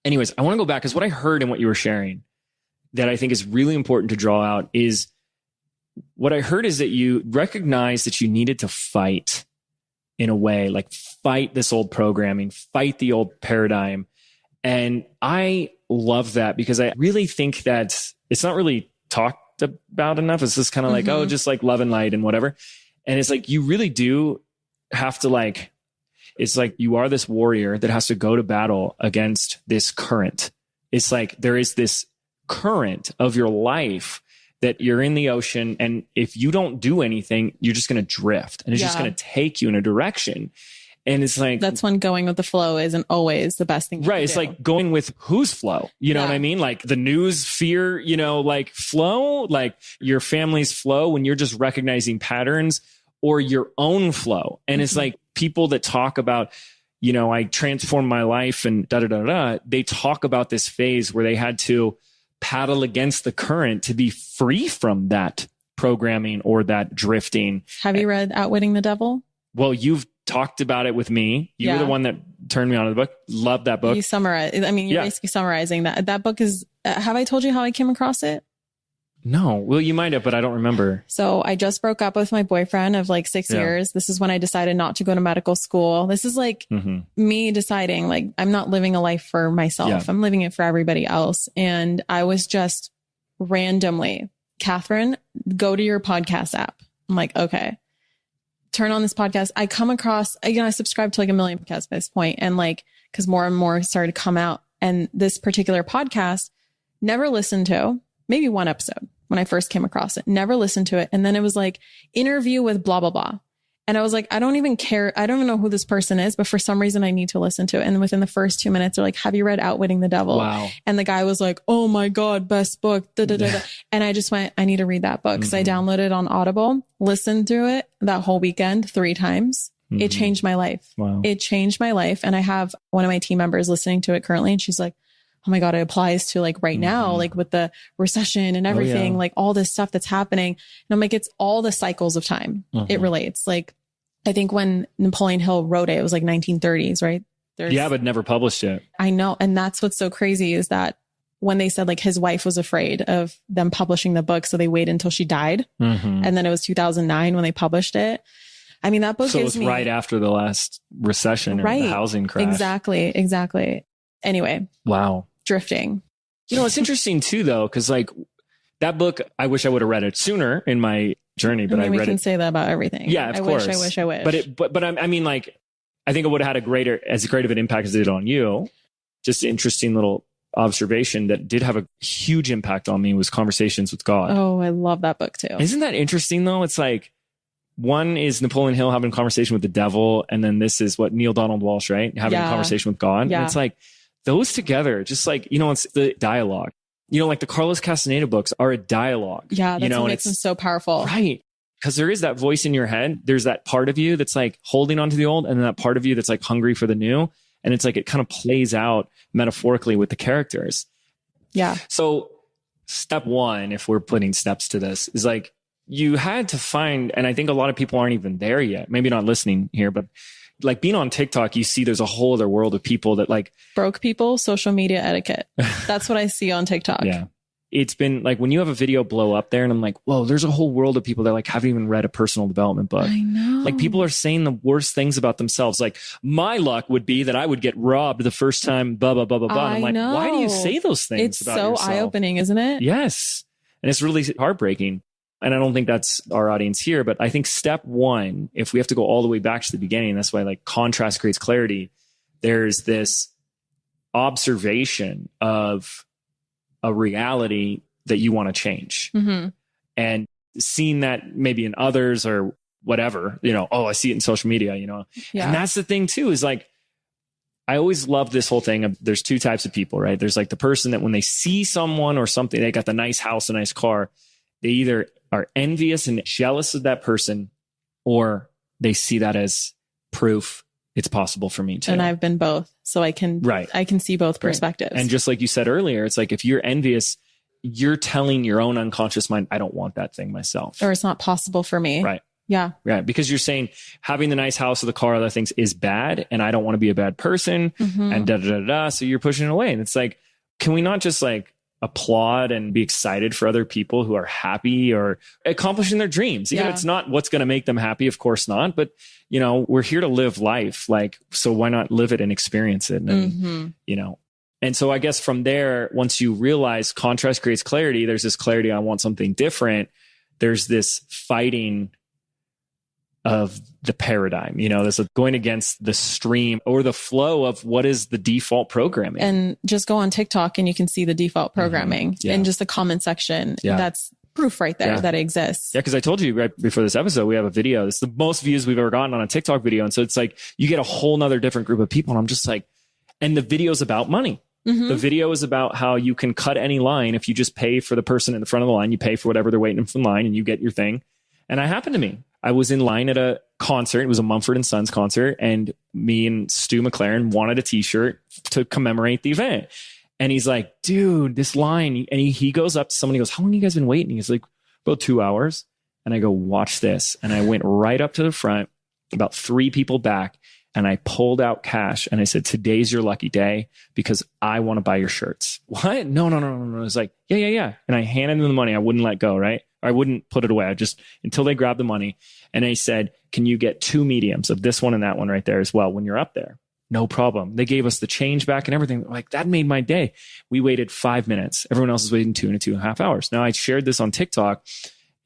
anyways, I want to go back, because what I heard in what you were sharing that I think is really important to draw out is what I heard is that you recognized that you needed to fight in a way, like fight this old programming, fight the old paradigm. And I love that, because I really think that it's not really talked about enough. It's just kind of like, just like love and light and whatever. And it's like, you really do have to like, it's like you are this warrior that has to go to battle against this current. It's like there is this current of your life that you're in the ocean, and if you don't do anything, you're just going to drift, and it's just going to take you in a direction. And it's like, that's when going with the flow isn't always the best thing. Right. It's like going with whose flow, you know what I mean? Like the news fear, you know, like flow, like your family's flow when you're just recognizing patterns, or your own flow. And it's like people that talk about, you know, I transformed my life and they talk about this phase where they had to paddle against the current to be free from that programming or that drifting. Have you read Outwitting the Devil? Well, you've talked about it with me. You were the one that turned me on to the book. Loved that book. You summarize. I mean, you're basically summarizing that. That book is, have I told you how I came across it? No. Well, you might have, but I don't remember. So I just broke up with my boyfriend of like 6 years. This is when I decided not to go to medical school. This is like me deciding like, I'm not living a life for myself. Yeah. I'm living it for everybody else. And I was just randomly, Catherine, go to your podcast app. I'm like, okay, turn on this podcast. I come across, I subscribe to like 1 million podcasts by this point, and like, cause more and more started to come out, and this particular podcast, never listened to, maybe one episode when I first came across it, never listened to it. And then it was like interview with blah, blah, blah. And I was like, I don't even care. I don't even know who this person is, but for some reason I need to listen to it. And within the first 2 minutes, they're like, have you read Outwitting the Devil? Wow. And the guy was like, oh my God, best book. Da, da, da, da. And I just went, I need to read that book. So I downloaded it on Audible, listened to it that whole weekend 3 times. It changed my life. Wow. It changed my life. And I have one of my team members listening to it currently, and she's like, oh my God, it applies to like right now, like with the recession and everything, like all this stuff that's happening. And I'm like, it's all the cycles of time. It relates. Like, I think when Napoleon Hill wrote it, it was like 1930s, right? But never published it. I know. And that's what's so crazy is that when they said like his wife was afraid of them publishing the book, so they waited until she died. And then it was 2009 when they published it. I mean, that book so gives me... So it's right after the last recession and the housing crash. Exactly. Anyway. Wow. Drifting. It's interesting too, though, because like that book, I wish I would have read it sooner in my journey, but I read it. We can say that about everything. Yeah, of course. I wish. But I mean, like, I think it would have had as great of an impact as it did on you. Just an interesting little observation that did have a huge impact on me was Conversations with God. Oh, I love that book too. Isn't that interesting though? It's like, one is Napoleon Hill having a conversation with the devil, and then this is what Neil Donald Walsh, right? Having a conversation with God. Yeah. And it's like, those together, just like, it's the dialogue. Like the Carlos Castaneda books are a dialogue. Yeah, that's what makes them so powerful. Right. Because there is that voice in your head. There's that part of you that's like holding on to the old, and then that part of you that's like hungry for the new. And it's like, it kind of plays out metaphorically with the characters. Yeah. So step one, if we're putting steps to this, is like, you had to find, and I think a lot of people aren't even there yet, maybe not listening here, but like being on TikTok, you see there's a whole other world of people that like broke people, social media etiquette. That's what I see on TikTok. Yeah. It's been like when you have a video blow up there and I'm like, whoa, there's a whole world of people that like haven't even read a personal development book. I know. Like people are saying the worst things about themselves. Like my luck would be that I would get robbed the first time, blah, blah, blah, blah, blah. I'm like, why do you say those things about yourself? It's so eye-opening, isn't it? Yes. And it's really heartbreaking. And I don't think that's our audience here, but I think step one, if we have to go all the way back to the beginning, that's why like contrast creates clarity. There's this observation of a reality that you want to change, and seeing that maybe in others or whatever, I see it in social media, and that's the thing too, is like, I always love this whole thing of there's 2 types of people, right? There's like the person that when they see someone or something, they got the nice house, a nice car, they either are envious and jealous of that person, or they see that as proof it's possible for me too. And I've been both. So I can see both perspectives. And just like you said earlier, it's like, if you're envious, you're telling your own unconscious mind, I don't want that thing myself. Or it's not possible for me. Right. Yeah. Right. Because you're saying having the nice house or the car, other things is bad, and I don't want to be a bad person, and da, da, da, da. So you're pushing it away. And it's like, can we not just like applaud and be excited for other people who are happy or accomplishing their dreams? Even if it's not what's going to make them happy, of course not. But, we're here to live life. Like, so why not live it and experience it? And, and so I guess from there, once you realize contrast creates clarity, there's this clarity, I want something different. There's this fighting of the paradigm, there's going against the stream or the flow of what is the default programming. And just go on TikTok and you can see the default programming in just the comment section. Yeah. That's proof right there that it exists. Yeah. Cause I told you right before this episode, we have a video. It's the most views we've ever gotten on a TikTok video. And so it's like, you get a whole nother different group of people. And I'm just like, and the video is about money. The video is about how you can cut any line. If you just pay for the person in the front of the line, you pay for whatever they're waiting in line and you get your thing. And it happened to me. I was in line at a concert. It was a Mumford & Sons concert. And me and Stu McLaren wanted a t-shirt to commemorate the event. And he's like, dude, this line. And he goes up to someone. He goes, how long have you guys been waiting? He's like, about 2 hours. And I go, watch this. And I went right up to the front, about 3 people back. and I pulled out cash and I said, today's your lucky day because I want to buy your shirts. What? No. It was like, yeah. And I handed them the money. I wouldn't let go, right? I wouldn't put it away. I just, until they grabbed the money. And I said, can you get 2 mediums of this one and that one right there as well when you're up there? No problem. They gave us the change back and everything. Like, that made my day. We waited 5 minutes. Everyone else is waiting 2 and 2.5 hours. Now I shared this on TikTok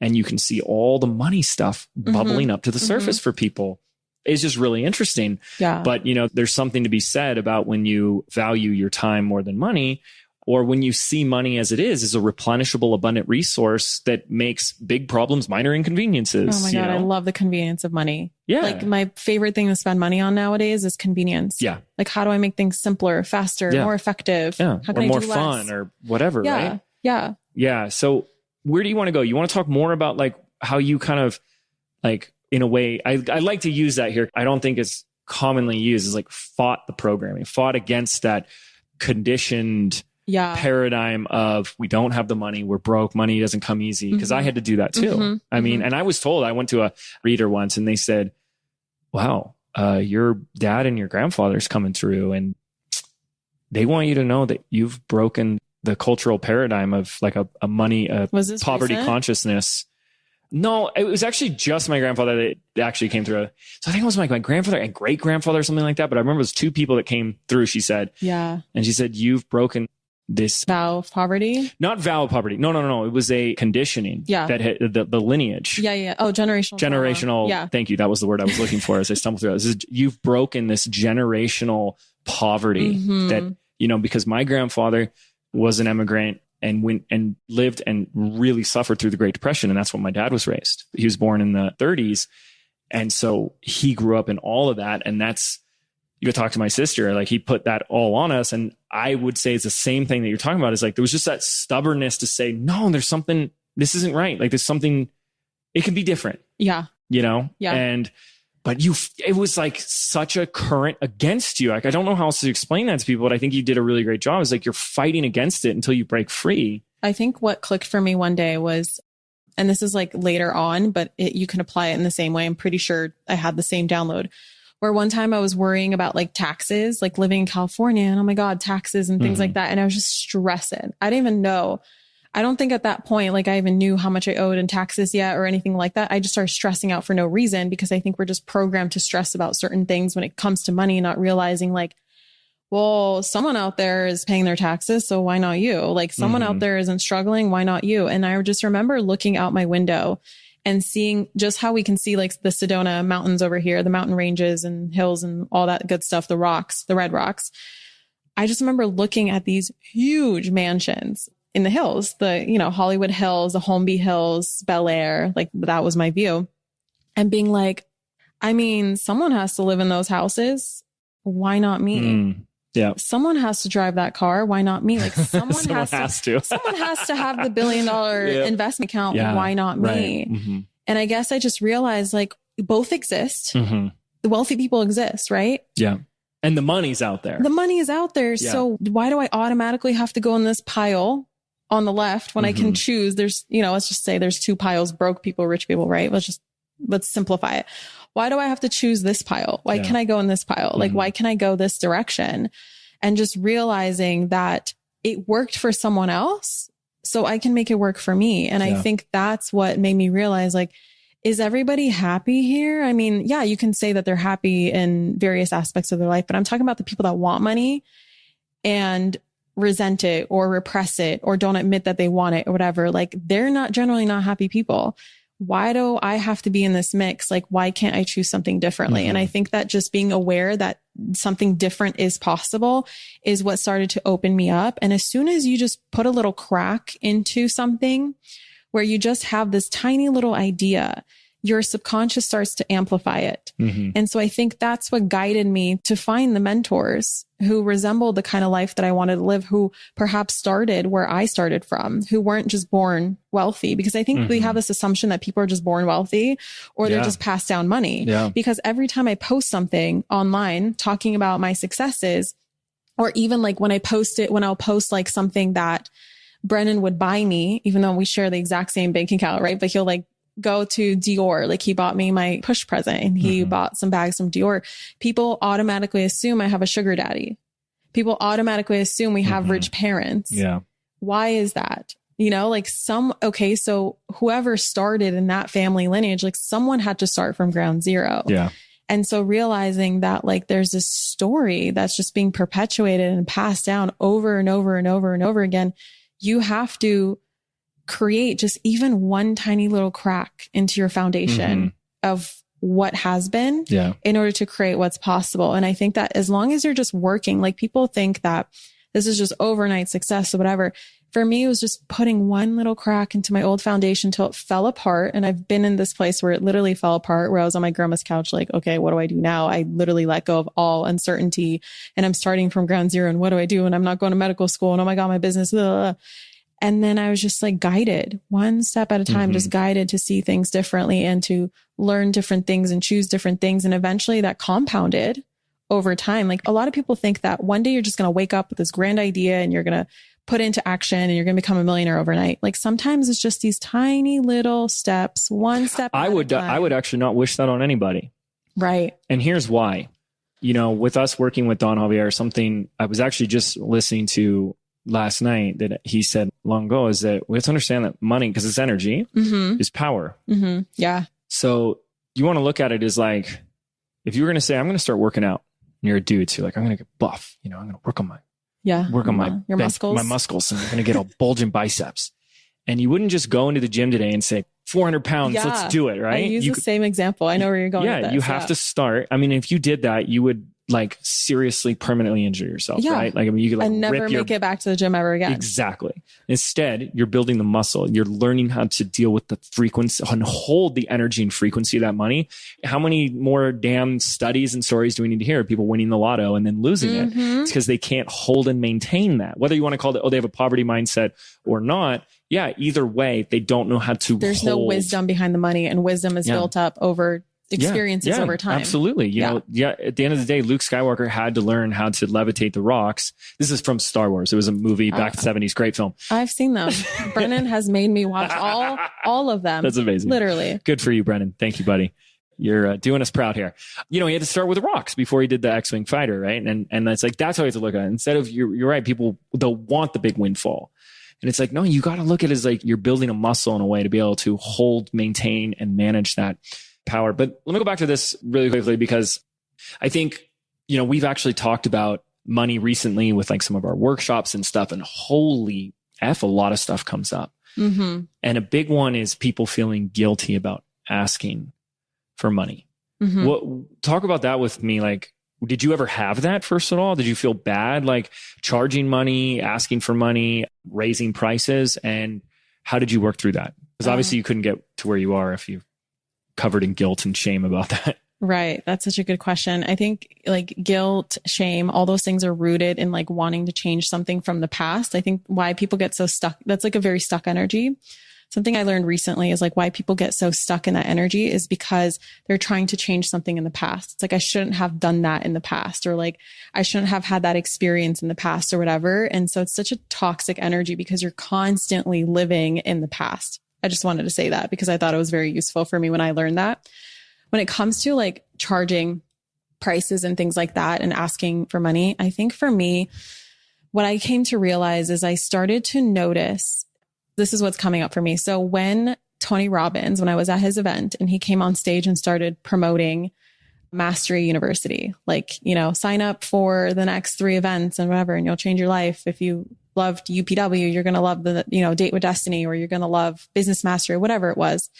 and you can see all the money stuff bubbling up to the surface for people. It's just really interesting. Yeah. But, there's something to be said about when you value your time more than money, or when you see money as it is a replenishable, abundant resource that makes big problems minor inconveniences. Oh my God, I love the convenience of money. Yeah. Like, my favorite thing to spend money on nowadays is convenience. Yeah. Like, how do I make things simpler, faster, more effective? Yeah. How can or I more do fun less? or whatever, right? Yeah. Yeah. So where do you want to go? You want to talk more about like how you kind of like, in a way, I like to use that here. I don't think it's commonly used as like fought against that conditioned paradigm of we don't have the money, we're broke, money doesn't come easy. Because I had to do that too. I mean, and I was told, I went to a reader once and they said, wow, your dad and your grandfather's coming through and they want you to know that you've broken the cultural paradigm of like a money, poverty consciousness. No, it was actually just my grandfather that actually came through. So I think it was like my grandfather and great grandfather or something like that. But I remember it was 2 people that came through, she said. Yeah. And she said, you've broken this vow of poverty. Not vow of poverty. No. It was a conditioning. Yeah. That had the lineage. Yeah. Oh, generational. Yeah. Thank you. That was the word I was looking for as I stumbled through it. You've broken this generational poverty that, because my grandfather was an immigrant and went and lived and really suffered through the Great Depression. And that's when my dad was raised. He was born in the 30s. And so he grew up in all of that. And that's, you could talk to my sister, like he put that all on us. And I would say it's the same thing that you're talking about. Is like, there was just that stubbornness to say, no, there's something, this isn't right. Like there's something, it can be different. Yeah. Yeah. And but it was like such a current against you. Like, I don't know how else to explain that to people, but I think you did a really great job. It's like you're fighting against it until you break free. I think what clicked for me one day was, and this is like later on, but you can apply it in the same way. I'm pretty sure I had the same download where one time I was worrying about like taxes, like living in California and oh my God, taxes and things like that. And I was just stressing. I didn't even know. I don't think at that point, like I even knew how much I owed in taxes yet or anything like that. I just started stressing out for no reason because I think we're just programmed to stress about certain things when it comes to money, not realizing like, well, someone out there is paying their taxes. So why not you? Like someone out there isn't struggling. Why not you? And I just remember looking out my window and seeing just how we can see like the Sedona mountains over here, the mountain ranges and hills and all that good stuff, the rocks, the red rocks. I just remember looking at these huge mansions in the hills, the, Hollywood Hills, the Holmby Hills, Bel Air, like that was my view. And being like, I mean, someone has to live in those houses. Why not me? Yeah. Someone has to drive that car. Why not me? Like someone has to. Someone has to have the $1 billion investment account. Yeah, why not me? Right. And I guess I just realized like both exist. The wealthy people exist, right? Yeah. And the money's out there. The money is out there. Yeah. So why do I automatically have to go in this pile on the left when I can choose? There's, let's just say there's 2 piles, broke people, rich people, right? Let's simplify it. Why do I have to choose this pile? Why can I go in this pile? Like, why can I go this direction? And just realizing that it worked for someone else, so I can make it work for me. And I think that's what made me realize, like, is everybody happy here? I mean, yeah, you can say that they're happy in various aspects of their life, but I'm talking about the people that want money and resent it or repress it or don't admit that they want it or whatever. Like, they're generally not happy people. Why do I have to be in this mix? Like, why can't I choose something differently? And I think that just being aware that something different is possible is what started to open me up. And as soon as you just put a little crack into something where you just have this tiny little idea, your subconscious starts to amplify it. And so I think that's what guided me to find the mentors who resembled the kind of life that I wanted to live, who perhaps started where I started from, who weren't just born wealthy. Because I think we have this assumption that people are just born wealthy or they're just passed down money. Because every time I post something online talking about my successes, or even like when I'll post like something that Brennan would buy me, even though we share the exact same bank account, right? But he'll like go to Dior. Like he bought me my push present and he bought some bags from Dior. People automatically assume I have a sugar daddy. People automatically assume we have rich parents. Yeah. Why is that? You know, like so whoever started in that family lineage, like someone had to start from ground zero. Yeah. And so realizing that like there's this story that's just being perpetuated and passed down over and over and over and over again, you have to create just even one tiny little crack into your foundation of what has been in order to create what's possible. And I think that as long as you're just working, like people think that this is just overnight success or whatever. For me, it was just putting one little crack into my old foundation till it fell apart. And I've been in this place where it literally fell apart, where I was on my grandma's couch, like, okay, what do I do now? I literally let go of all uncertainty and I'm starting from ground zero. And what do I do? And I'm not going to medical school. And oh my God, my business. Ugh. And then I was just like guided one step at a time, just guided to see things differently and to learn different things and choose different things. And eventually that compounded over time. Like a lot of people think that one day you're just going to wake up with this grand idea and you're going to put into action and you're going to become a millionaire overnight. Like sometimes it's just these tiny little steps, one step. I would actually not wish that on anybody. Right. And here's why. You know, with us working with Don Javier, something I was actually just listening to last night that he said long ago is that we have to understand that money, because it's energy, is power. Yeah. So you want to look at it as like, if you were going to say, I'm going to start working out, and you're a dude, so you're like, I'm going to get buff. You know, I'm going to work on my your muscles. My muscles, and I'm going to get all bulging biceps. And you wouldn't just go into the gym today and say, 400 pounds, let's do it, right? I use the same example. I know where you're going with this. You have to start. I mean, if you did that, you would like seriously permanently injure yourself, right? Like, I mean, you could like and never make it back to the gym ever again. Exactly. Instead, you're building the muscle. You're learning how to deal with the frequency and hold the energy and frequency of that money. How many more damn studies and stories do we need to hear of people winning the lotto and then losing it? It's because they can't hold and maintain that. Whether you want to call it, they have a poverty mindset or not. Yeah, either way, they don't know how to There's no wisdom behind the money, and wisdom is built up over experiences over time. Absolutely. You know, at the end of the day, Luke Skywalker had to learn how to levitate the rocks. This is from Star Wars. It was a movie back in the 70s. Great film. I've seen them. Brennan has made me watch all of them. That's amazing. Literally. Good for you, Brennan. Thank you, buddy. You're doing us proud here. You know, he had to start with rocks before he did the X-Wing fighter, right? And that's like, that's how you have to look at it. Instead of, you're right, people, they'll want the big windfall. And it's like, no, you got to look at it as like you're building a muscle in a way to be able to hold, maintain, and manage that power. But let me go back to this really quickly, because I think, you know, we've actually talked about money recently with like some of our workshops and stuff, and holy F, a lot of stuff comes up. And a big one is people feeling guilty about asking for money. Talk about that with me. Like, did you ever have that, first of all? Did you feel bad, like charging money, asking for money, raising prices? And how did you work through that? Because obviously you couldn't get to where you are if you covered in guilt and shame about that. Right. That's such a good question. I think like guilt, shame, all those things are rooted in like wanting to change something from the past. I think why people get so stuck, that's like a very stuck energy. Something I learned recently is like why people get so stuck in that energy is because they're trying to change something in the past. It's like, I shouldn't have done that in the past, or like, I shouldn't have had that experience in the past or whatever. And so it's such a toxic energy because you're constantly living in the past. I just wanted to say that because I thought it was very useful for me when I learned that. When it comes to like charging prices and things like that and asking for money, I think for me, what I came to realize is I started to notice, this is what's coming up for me. So when Tony Robbins, when I was at his event and he came on stage and started promoting Mastery University, like, you know, sign up for the next 3 events and whatever, and you'll change your life. If you loved UPW, you're going to love the, you know, Date with Destiny, or you're going to love Business Mastery, whatever it was.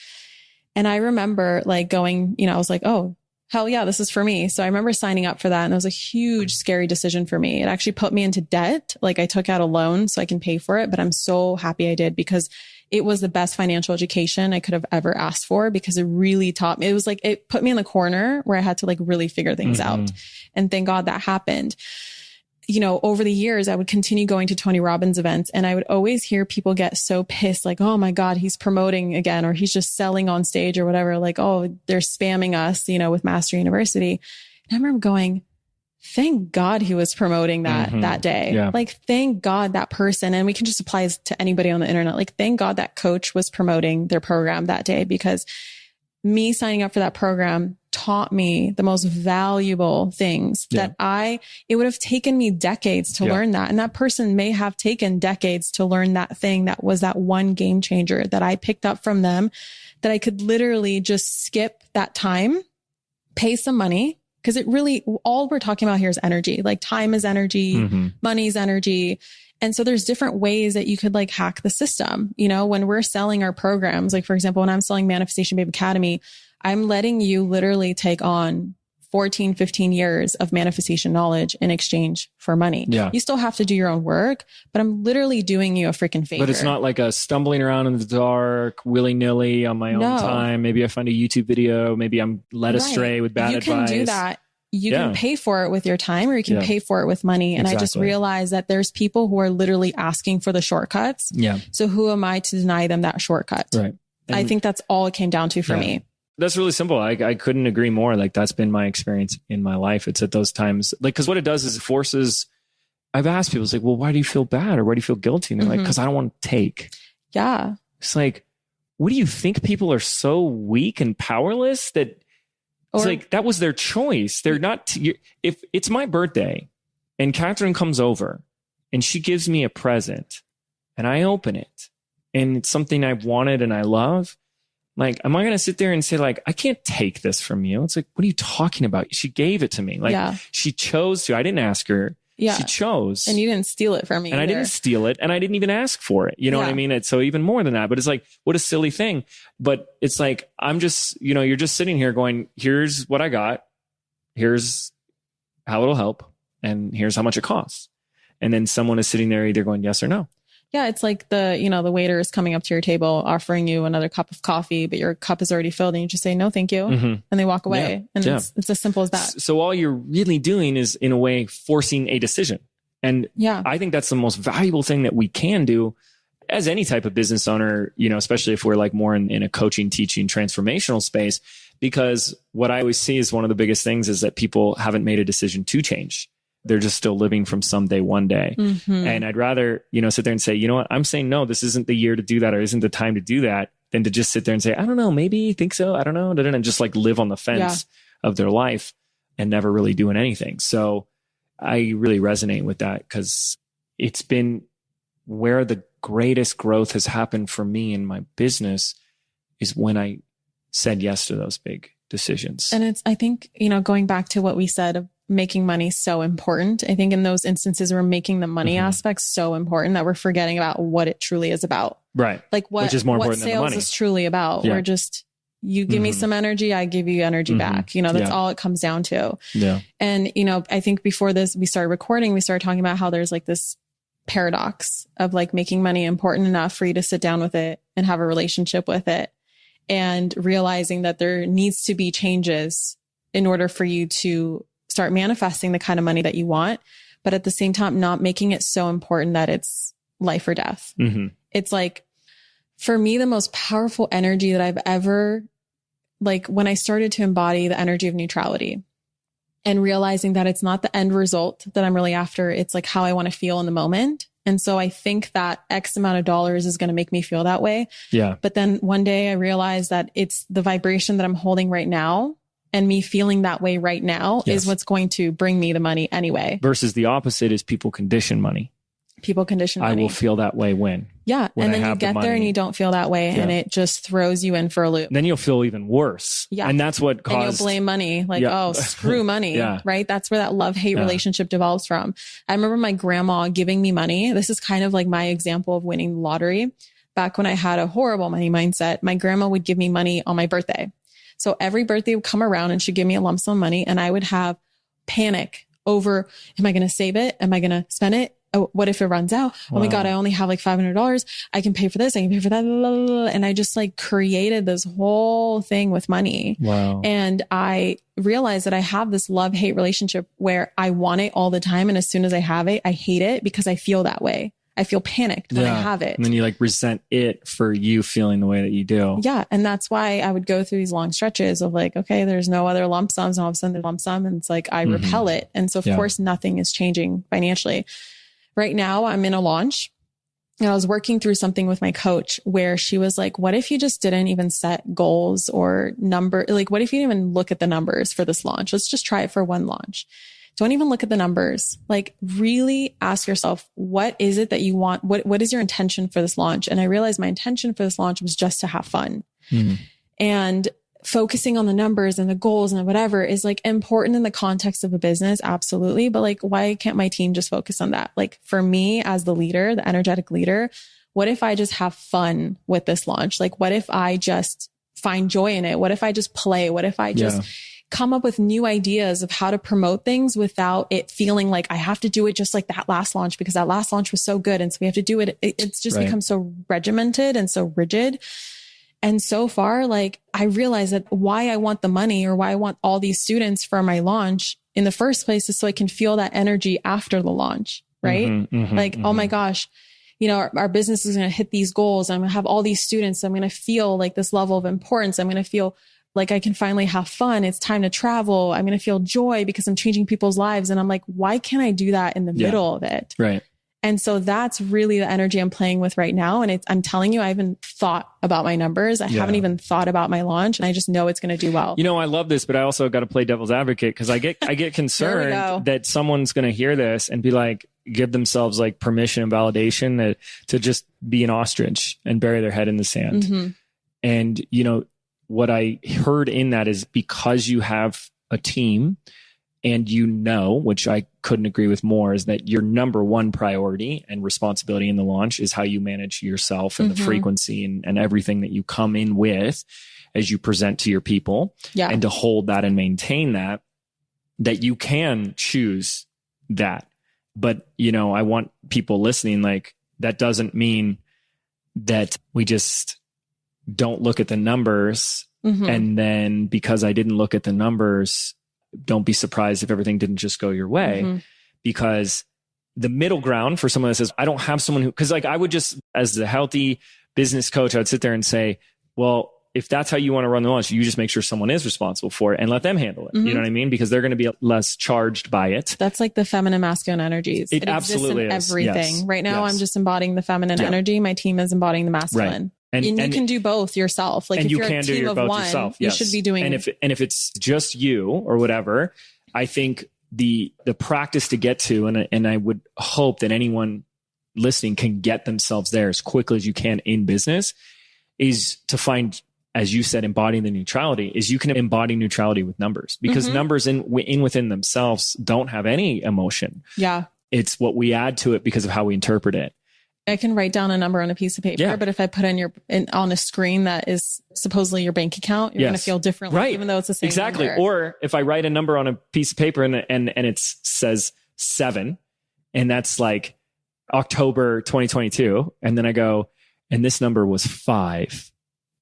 And I remember like going, you know, I was like, oh, hell yeah, this is for me. So I remember signing up for that. And it was a huge, scary decision for me. It actually put me into debt. Like I took out a loan so I can pay for it, but I'm so happy I did because it was the best financial education I could have ever asked for, because it really taught me. It was like, it put me in the corner where I had to like really figure things out. And thank God that happened. You know, over the years, I would continue going to Tony Robbins events, and I would always hear people get so pissed, like, oh my God, he's promoting again, or he's just selling on stage or whatever. Like, oh, they're spamming us, you know, with Master University. And I remember going, thank God he was promoting that that day. Yeah. Like, thank God that person, and we can just apply this to anybody on the internet. Like, thank God that coach was promoting their program that day, because me signing up for that program taught me the most valuable things that it would have taken me decades to learn that. And that person may have taken decades to learn that thing that was that one game changer that I picked up from them, that I could literally just skip that time, pay some money. Cause it really, all we're talking about here is energy. Like, time is energy, money's energy. And so there's different ways that you could like hack the system. You know, when we're selling our programs, like for example, when I'm selling Manifestation Babe Academy, I'm letting you literally take on 14, 15 years of manifestation knowledge in exchange for money. Yeah. You still have to do your own work, but I'm literally doing you a freaking favor. But it's not like a stumbling around in the dark, willy-nilly on my own time. Maybe I find a YouTube video. Maybe I'm led astray with bad advice. You can do that. You can pay for it with your time, or you can pay for it with money. And I just realized that there's people who are literally asking for the shortcuts. Yeah. So who am I to deny them that shortcut? Right. And I think that's all it came down to for me. That's really simple. I couldn't agree more. Like, that's been my experience in my life. It's at those times, like, cause what it does is it forces, I've asked people, it's like, well, why do you feel bad? Or why do you feel guilty? And they're like, cause I don't want to take. Yeah. It's like, what do you think? People are so weak and powerless that it's like, that was their choice. They're not, if it's my birthday and Catherine comes over and she gives me a present and I open it and it's something I've wanted and I love, like, am I going to sit there and say, like, I can't take this from you? It's like, what are you talking about? She gave it to me. Like, she chose to. I didn't ask her. Yeah. She chose. And you didn't steal it from me. And either. I didn't steal it. And I didn't even ask for it. You know what I mean? It's so even more than that. But it's like, what a silly thing. But it's like, I'm just, you know, you're just sitting here going, here's what I got. Here's how it'll help. And here's how much it costs. And then someone is sitting there either going yes or no. Yeah, it's like the waiter is coming up to your table, offering you another cup of coffee, but your cup is already filled and you just say, no, thank you. And they walk away. And it's as simple as that. So all you're really doing is, in a way, forcing a decision. And I think that's the most valuable thing that we can do as any type of business owner, you know, especially if we're like more in a coaching, teaching, transformational space, because what I always see is one of the biggest things is that people haven't made a decision to change. They're just still living from someday, one day. And I'd rather, you know, sit there and say, you know what, I'm saying, no, this isn't the year to do that, or isn't the time to do that, than to just sit there and say, I don't know, maybe think so. I don't know. And just like live on the fence of their life and never really doing anything. So I really resonate with that, because it's been where the greatest growth has happened for me in my business is when I said yes to those big decisions. And it's, I think, you know, going back to what we said of making money so important. I think in those instances, we're making the money aspect so important that we're forgetting about what it truly is about. Right. Like what sales than the money is truly about. We're just, you give me some energy, I give you energy back. You know, that's all it comes down to. Yeah. And, you know, I think before this, we started recording, we started talking about how there's like this paradox of like making money important enough for you to sit down with it and have a relationship with it, and realizing that there needs to be changes in order for you to start manifesting the kind of money that you want, but at the same time, not making it so important that it's life or death. It's like, for me, the most powerful energy that I've ever, like when I started to embody the energy of neutrality and realizing that it's not the end result that I'm really after. It's like how I want to feel in the moment. And so I think that X amount of dollars is going to make me feel that way. Yeah. But then one day I realized that it's the vibration that I'm holding right now, and me feeling that way right now is what's going to bring me the money anyway. Versus the opposite is people condition money. People condition money. I will feel that way when. Yeah. And then you get there and you don't feel that way, and it just throws you in for a loop. Then you'll feel even worse. Yeah. And that's what caused. And you'll blame money. Like, oh, screw money. Right. That's where that love-hate relationship develops from. I remember my grandma giving me money. This is kind of like my example of winning the lottery. Back when I had a horrible money mindset, my grandma would give me money on my birthday. So every birthday would come around and she'd give me a lump sum of money, and I would have panic over, am I going to save it? Am I going to spend it? Oh, what if it runs out? Wow. Oh my God, I only have like $500. I can pay for this. I can pay for that. And I just like created this whole thing with money. Wow. And I realized that I have this love-hate relationship where I want it all the time. And as soon as I have it, I hate it because I feel that way. I feel panicked when I have it. And then you like resent it for you feeling the way that you do. Yeah. And that's why I would go through these long stretches of like, okay, there's no other lump sums. And all of a sudden there's lump sum. And it's like, I repel it. And so of course nothing is changing financially. Right now I'm in a launch. And I was working through something with my coach where she was like, what if you just didn't even set goals or number? Like, what if you didn't even look at the numbers for this launch? Let's just try it for one launch. Don't even look at the numbers. Like really ask yourself, what is it that you want? What is your intention for this launch? And I realized my intention for this launch was just to have fun. And focusing on the numbers and the goals and whatever is like important in the context of a business. Absolutely. But like, why can't my team just focus on that? Like for me as the leader, the energetic leader, what if I just have fun with this launch? Like, what if I just find joy in it? What if I just play? What if I just come up with new ideas of how to promote things without it feeling like I have to do it just like that last launch because that last launch was so good. And so we have to do it. It's just become so regimented and so rigid. And so far, like I realized that why I want the money or why I want all these students for my launch in the first place is so I can feel that energy after the launch, right? Oh my gosh, you know, our business is going to hit these goals. I'm going to have all these students. I'm going to feel like this level of importance. I'm going to feel like I can finally have fun. It's time to travel. I'm going to feel joy because I'm changing people's lives. And I'm like, why can't I do that in the middle of it? Right. And so that's really the energy I'm playing with right now. And I'm telling you, I haven't thought about my numbers. I haven't even thought about my launch. And I just know it's going to do well. You know, I love this, but I also got to play devil's advocate because I get concerned that someone's going to hear this and be like, give themselves like permission and validation to just be an ostrich and bury their head in the sand. And, you know, what I heard in that is because you have a team and you know, which I couldn't agree with more, is that your number one priority and responsibility in the launch is how you manage yourself and the frequency and everything that you come in with as you present to your people and to hold that and maintain that you can choose that. But, you know, I want people listening, like that doesn't mean that we just don't look at the numbers. And then because I didn't look at the numbers, don't be surprised if everything didn't just go your way, because the middle ground for someone that says, I don't have someone who, cause like I would just, as the healthy business coach, I'd sit there and say, well, if that's how you want to run the launch, you just make sure someone is responsible for it and let them handle it. You know what I mean? Because they're going to be less charged by it. That's like the feminine, masculine energies. It absolutely exists in is. everything. Yes. Right now, I'm just embodying the feminine energy. My team is embodying the masculine. Right. And you can do both yourself. Like and if you you're can a do team your of both one, yourself. you should be doing. And if it's just you or whatever, I think the practice to get to, and I would hope that anyone listening can get themselves there as quickly as you can in business, is to find, as you said, embodying the neutrality. Is you can embody neutrality with numbers, because numbers in within themselves don't have any emotion. Yeah, it's what we add to it because of how we interpret it. I can write down a number on a piece of paper, but if I put on a screen that is supposedly your bank account, you're going to feel differently, even though it's the same number. Or if I write a number on a piece of paper and it says 7, and that's like October 2022, and then I go, and this number was 5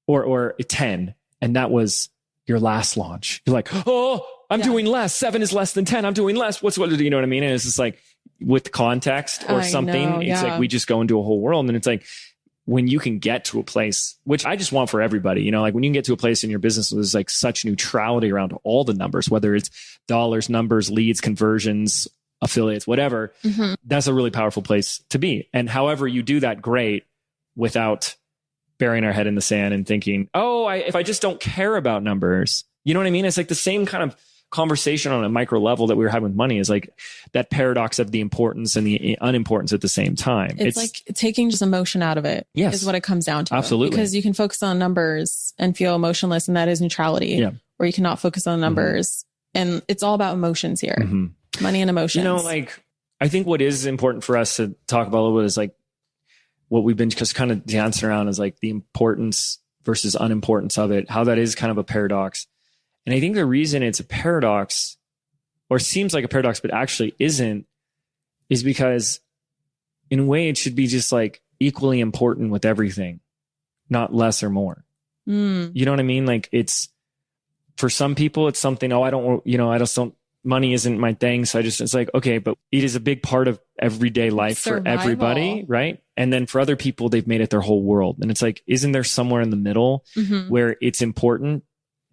or 10, and that was your last launch. You're like, oh, I'm doing less. 7 is less than 10. I'm doing less. What you know what I mean? And it's just like, with context or something, it's like we just go into a whole world. And it's like when you can get to a place, which I just want for everybody, you know, like when you can get to a place in your business where there's like such neutrality around all the numbers, whether it's dollars, numbers, leads, conversions, affiliates, whatever, that's a really powerful place to be. And however you do that, great, without burying our head in the sand and thinking, if I just don't care about numbers, you know what I mean? It's like the same kind of conversation on a micro level that we were having with money, is like that paradox of the importance and the unimportance at the same time. It's like taking just emotion out of it is what it comes down to. Absolutely. Because you can focus on numbers and feel emotionless, and that is neutrality. Yeah. Or you cannot focus on numbers. And it's all about emotions here. Money and emotions. You know, like I think what is important for us to talk about a little bit is like what we've been just kind of dancing around is like the importance versus unimportance of it, how that is kind of a paradox. And I think the reason it's a paradox, or seems like a paradox, but actually isn't, is because in a way it should be just like equally important with everything, not less or more. You know what I mean? Like it's, for some people, it's something, money isn't my thing. So it's like, okay, but it is a big part of everyday life for everybody, right? And then for other people, they've made it their whole world. And it's like, isn't there somewhere in the middle where it's important,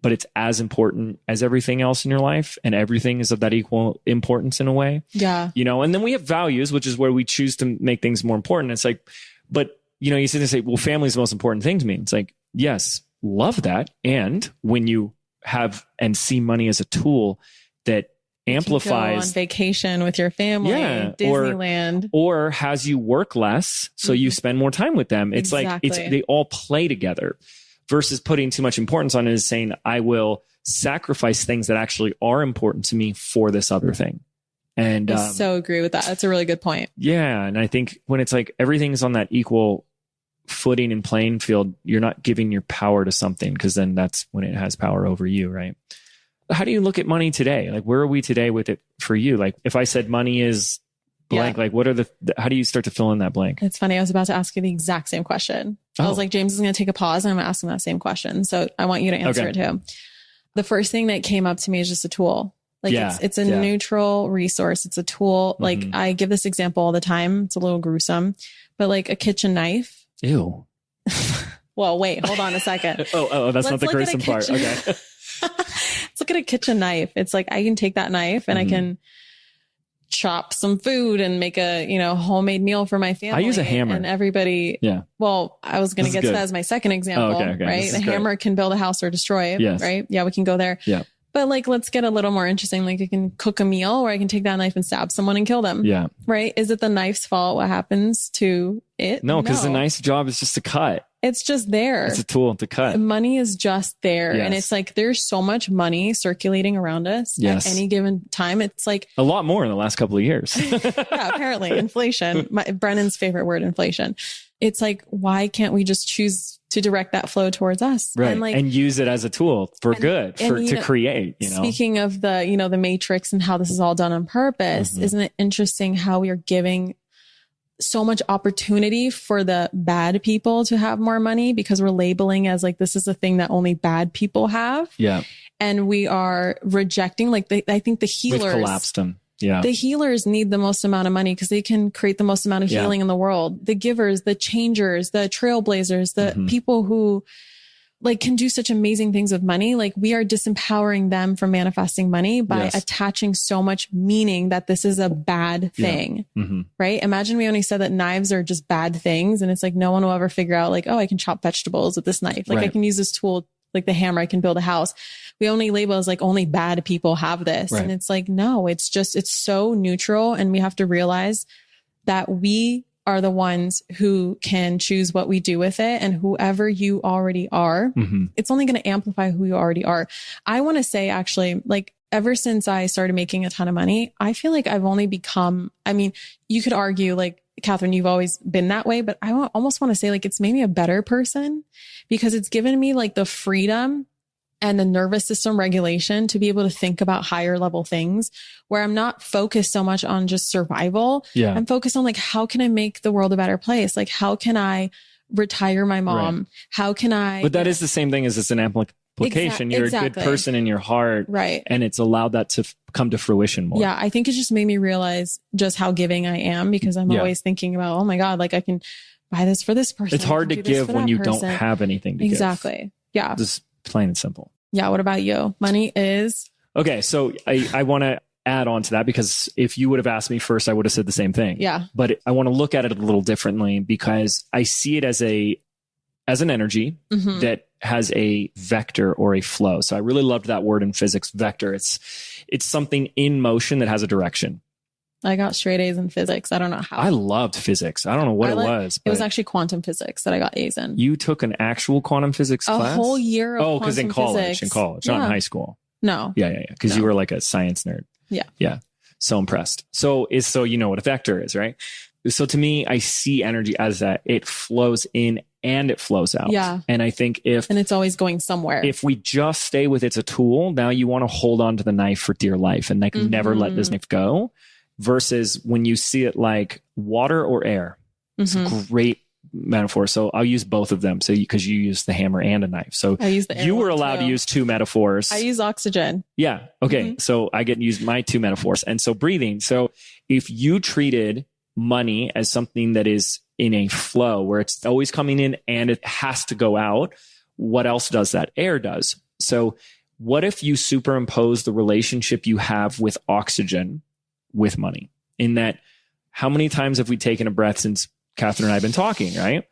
but it's as important as everything else in your life, and everything is of that equal importance in a way? Yeah. You know, and then we have values, which is where we choose to make things more important. It's like, but you know, you sit and say, well, family is the most important thing to me. It's like, yes, love that. And when you have and see money as a tool that amplifies, go on vacation with your family, Disneyland, or has you work less, so you spend more time with them. It's like, they all play together, versus putting too much importance on it is saying, I will sacrifice things that actually are important to me for this other thing. And I so agree with that. That's a really good point. Yeah. And I think when it's like everything's on that equal footing and playing field, you're not giving your power to something, because then that's when it has power over you, right? How do you look at money today? Like, where are we today with it for you? Like, if I said money is blank, like what are how do you start to fill in that blank? It's funny. I was about to ask you the exact same question. I was like, James is going to take a pause and I'm going to ask him that same question. So I want you to answer it too. The first thing that came up to me is just a tool. Like it's a neutral resource. It's a tool. Like I give this example all the time. It's a little gruesome, but like a kitchen knife. Ew. Well, wait, hold on a second. That's not the gruesome part. Okay. Let's look at a kitchen knife. It's like, I can take that knife and I can chop some food and make a, homemade meal for my family. I use a hammer. And everybody. Yeah. Well, I was going to get to that as my second example, right? A hammer can build a house or destroy it, right? Yeah, we can go there. Yeah. But like, let's get a little more interesting. Like, I can cook a meal, or I can take that knife and stab someone and kill them. Yeah. Right? Is it the knife's fault what happens to it? No, because the knife's job is just to cut. It's just there. It's a tool to cut. Money is just there. Yes. And it's like, there's so much money circulating around us at any given time. It's like a lot more in the last couple of years. Yeah, apparently inflation, Brennan's favorite word, inflation. It's like, why can't we just choose to direct that flow towards us? Right. And use it as a tool for good, to create, Speaking of the matrix and how this is all done on purpose, isn't it interesting how we are giving so much opportunity for the bad people to have more money, because we're labeling as like, this is a thing that only bad people have. Yeah. And we are rejecting, like, I think the healers. We've collapsed them. Yeah. The healers need the most amount of money because they can create the most amount of healing in the world. The givers, the changers, the trailblazers, the people who like can do such amazing things with money. Like, we are disempowering them from manifesting money by attaching so much meaning that this is a bad thing, right? Imagine we only said that knives are just bad things. And it's like, no one will ever figure out like, oh, I can chop vegetables with this knife. Like I can use this tool, like the hammer, I can build a house. We only label as like only bad people have this. And it's like, no, it's so neutral. And we have to realize that we are the ones who can choose what we do with it. And whoever you already are, it's only going to amplify who you already are. I want to say, actually, like, ever since I started making a ton of money, I feel like I've only become, I mean, you could argue like, Catherine, you've always been that way, but I almost want to say like, it's made me a better person, because it's given me like the freedom and the nervous system regulation to be able to think about higher level things where I'm not focused so much on just survival. Yeah. I'm focused on like, how can I make the world a better place? Like, how can I retire my mom? Right. How can I? But that is the same thing as it's an application. You're a good person in your heart. Right. And it's allowed that to come to fruition more. Yeah. I think it just made me realize just how giving I am, because I'm always thinking about, oh my God, like I can buy this for this person. It's hard to give when you don't have anything to give. Exactly. Yeah. Just plain and simple. Yeah. What about you? Money is. Okay. So I want to add on to that, because if you would have asked me first, I would have said the same thing. Yeah. But I want to look at it a little differently, because I see it as an energy that has a vector or a flow. So I really loved that word in physics, vector. It's something in motion that has a direction. I got straight A's in physics. I don't know how. I loved physics. I don't know what it was. It was actually quantum physics that I got A's in. You took an actual quantum physics class? A whole year of quantum because in college, not in high school. No. Yeah. Because you were like a science nerd. Yeah. Yeah. So impressed. So you know what a vector is, right? So to me, I see energy as that it flows in and it flows out. Yeah. And I think and it's always going somewhere. If we just stay with it's a tool, now you want to hold on to the knife for dear life and like never let this knife go, versus when you see it like water or air. It's a great metaphor. So I'll use both of them. So because you use the hammer and a knife. So I use the you were allowed to use two metaphors. I use oxygen. Yeah. Okay. So I get to use my two metaphors. And so breathing. So if you treated money as something that is in a flow where it's always coming in and it has to go out, what else does that? Air does. So what if you superimpose the relationship you have with oxygen with money? In that, how many times have we taken a breath since Catherine and I have been talking, right?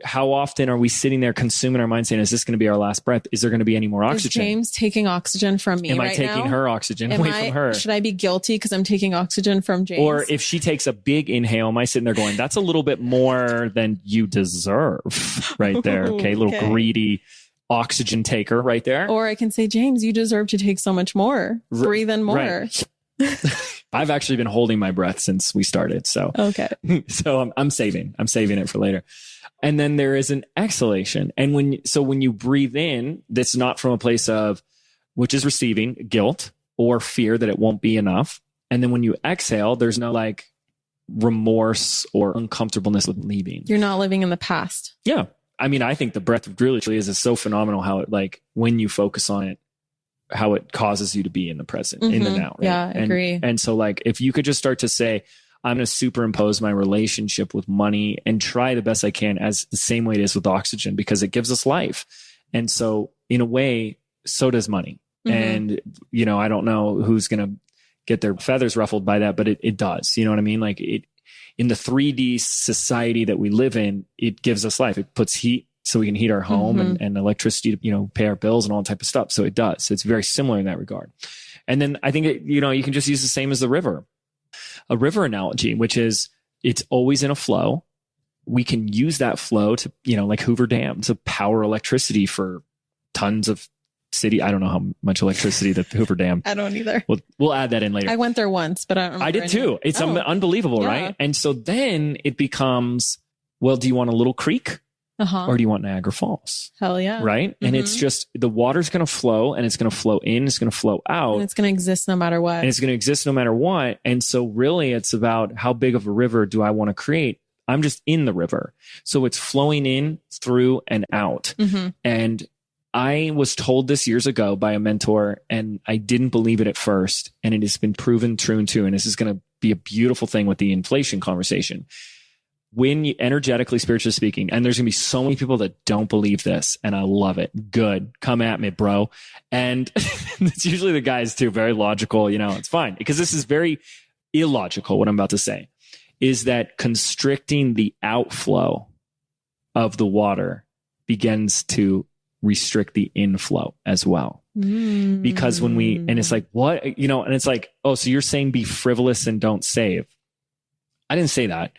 How often are we sitting there consuming our mind saying, is this going to be our last breath? Is there going to be any more oxygen? Is James taking oxygen from me right now? Am I taking her oxygen away from her? Should I be guilty because I'm taking oxygen from James? Or if she takes a big inhale, am I sitting there going, that's a little bit more than you deserve right there. Okay. Little greedy oxygen taker right there. Or I can say, James, you deserve to take so much more. Breathe in more. Right. I've actually been holding my breath since we started. So, okay. So I'm saving it for later. And then there is an exhalation. And when you breathe in, that's not from a place of, which is receiving guilt or fear that it won't be enough. And then when you exhale, there's no like remorse or uncomfortableness with leaving. You're not living in the past. Yeah. I mean, I think the breath of really is so phenomenal how it, like, when you focus on it, how it causes you to be in the present, in the now. Right? Yeah, I agree. And so like, if you could just start to say, I'm going to superimpose my relationship with money and try the best I can as the same way it is with oxygen, because it gives us life. And so in a way, so does money. And, you know, I don't know who's going to get their feathers ruffled by that, but it does. You know what I mean? Like in the 3D society that we live in, it gives us life. It puts heat so we can heat our home and electricity to, you know, pay our bills and all that type of stuff. So it does. It's very similar in that regard. And then I think, you know, you can just use the same as the river. A river analogy, which is it's always in a flow. We can use that flow to, you know, like Hoover Dam to power electricity for tons of city. I don't know how much electricity the Hoover Dam. I don't either. We'll add that in later. I went there once, but I don't remember. I did too. It's unbelievable, yeah. Right? And so then it becomes, well, do you want a little creek? Or do you want Niagara Falls? Hell yeah. Right? And it's just, the water's going to flow and it's going to flow in, it's going to flow out. And it's going to exist no matter what. And it's going to exist no matter what. And so really it's about how big of a river do I want to create? I'm just in the river. So it's flowing in, through, and out. And I was told this years ago by a mentor, and I didn't believe it at first. And it has been proven true and true. And this is going to be a beautiful thing with the inflation conversation. When you energetically, spiritually speaking, and there's going to be so many people that don't believe this, and I love it. Good. Come at me, bro. And it's usually the guys too, very logical, you know, it's fine, because this is very illogical. What I'm about to say is that constricting the outflow of the water begins to restrict the inflow as well. Because when and it's like, what, you know, and it's like, oh, so you're saying be frivolous and don't save. I didn't say that.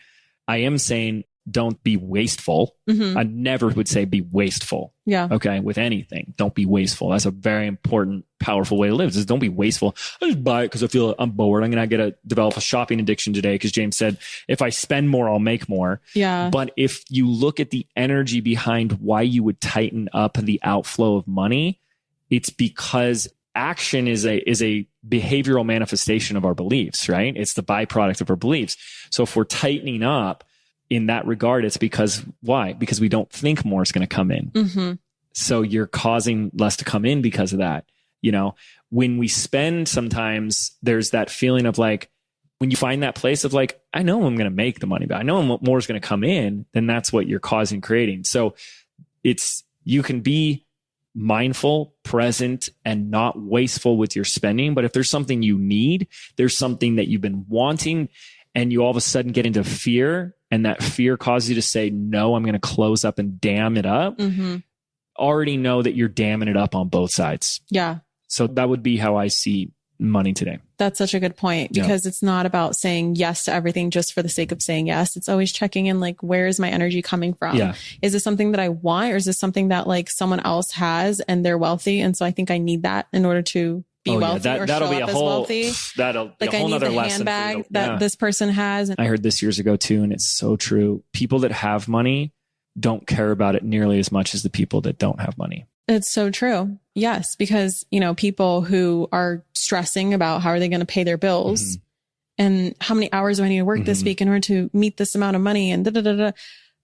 I am saying don't be wasteful. I never would say be wasteful. Yeah. Okay. With anything, don't be wasteful. That's a very important, powerful way to live. Just don't be wasteful. I just buy it because I feel I'm bored. I'm going to develop a shopping addiction today because James said, if I spend more, I'll make more. Yeah. But if you look at the energy behind why you would tighten up the outflow of money, it's because action is a behavioral manifestation of our beliefs, right? It's the byproduct of our beliefs. So if we're tightening up in that regard, it's because why? Because we don't think more is going to come in. So you're causing less to come in because of that. You know, when we spend, sometimes there's that feeling of like, when you find that place of like, I know I'm going to make the money, but I know more is going to come in, then that's what you're causing, creating. So you can be mindful, present, and not wasteful with your spending. But if there's something you need, there's something that you've been wanting, and you all of a sudden get into fear, and that fear causes you to say, no, I'm going to close up and dam it up. Already know that you're damming it up on both sides. Yeah. So that would be how I see money today. That's such a good point, because it's not about saying yes to everything just for the sake of saying yes. It's always checking in, like, where is my energy coming from? Yeah. Is this something that I want, or is this something that like someone else has and they're wealthy, and so I think I need that in order to be wealthy, or that'll show be up a whole, as wealthy? That'll be like a whole nother lesson. Handbag that this person has. I heard this years ago too, and it's so true. People that have money don't care about it nearly as much as the people that don't have money. It's so true. Yes. Because, you know, people who are stressing about how are they going to pay their bills and how many hours do I need to work this week in order to meet this amount of money, and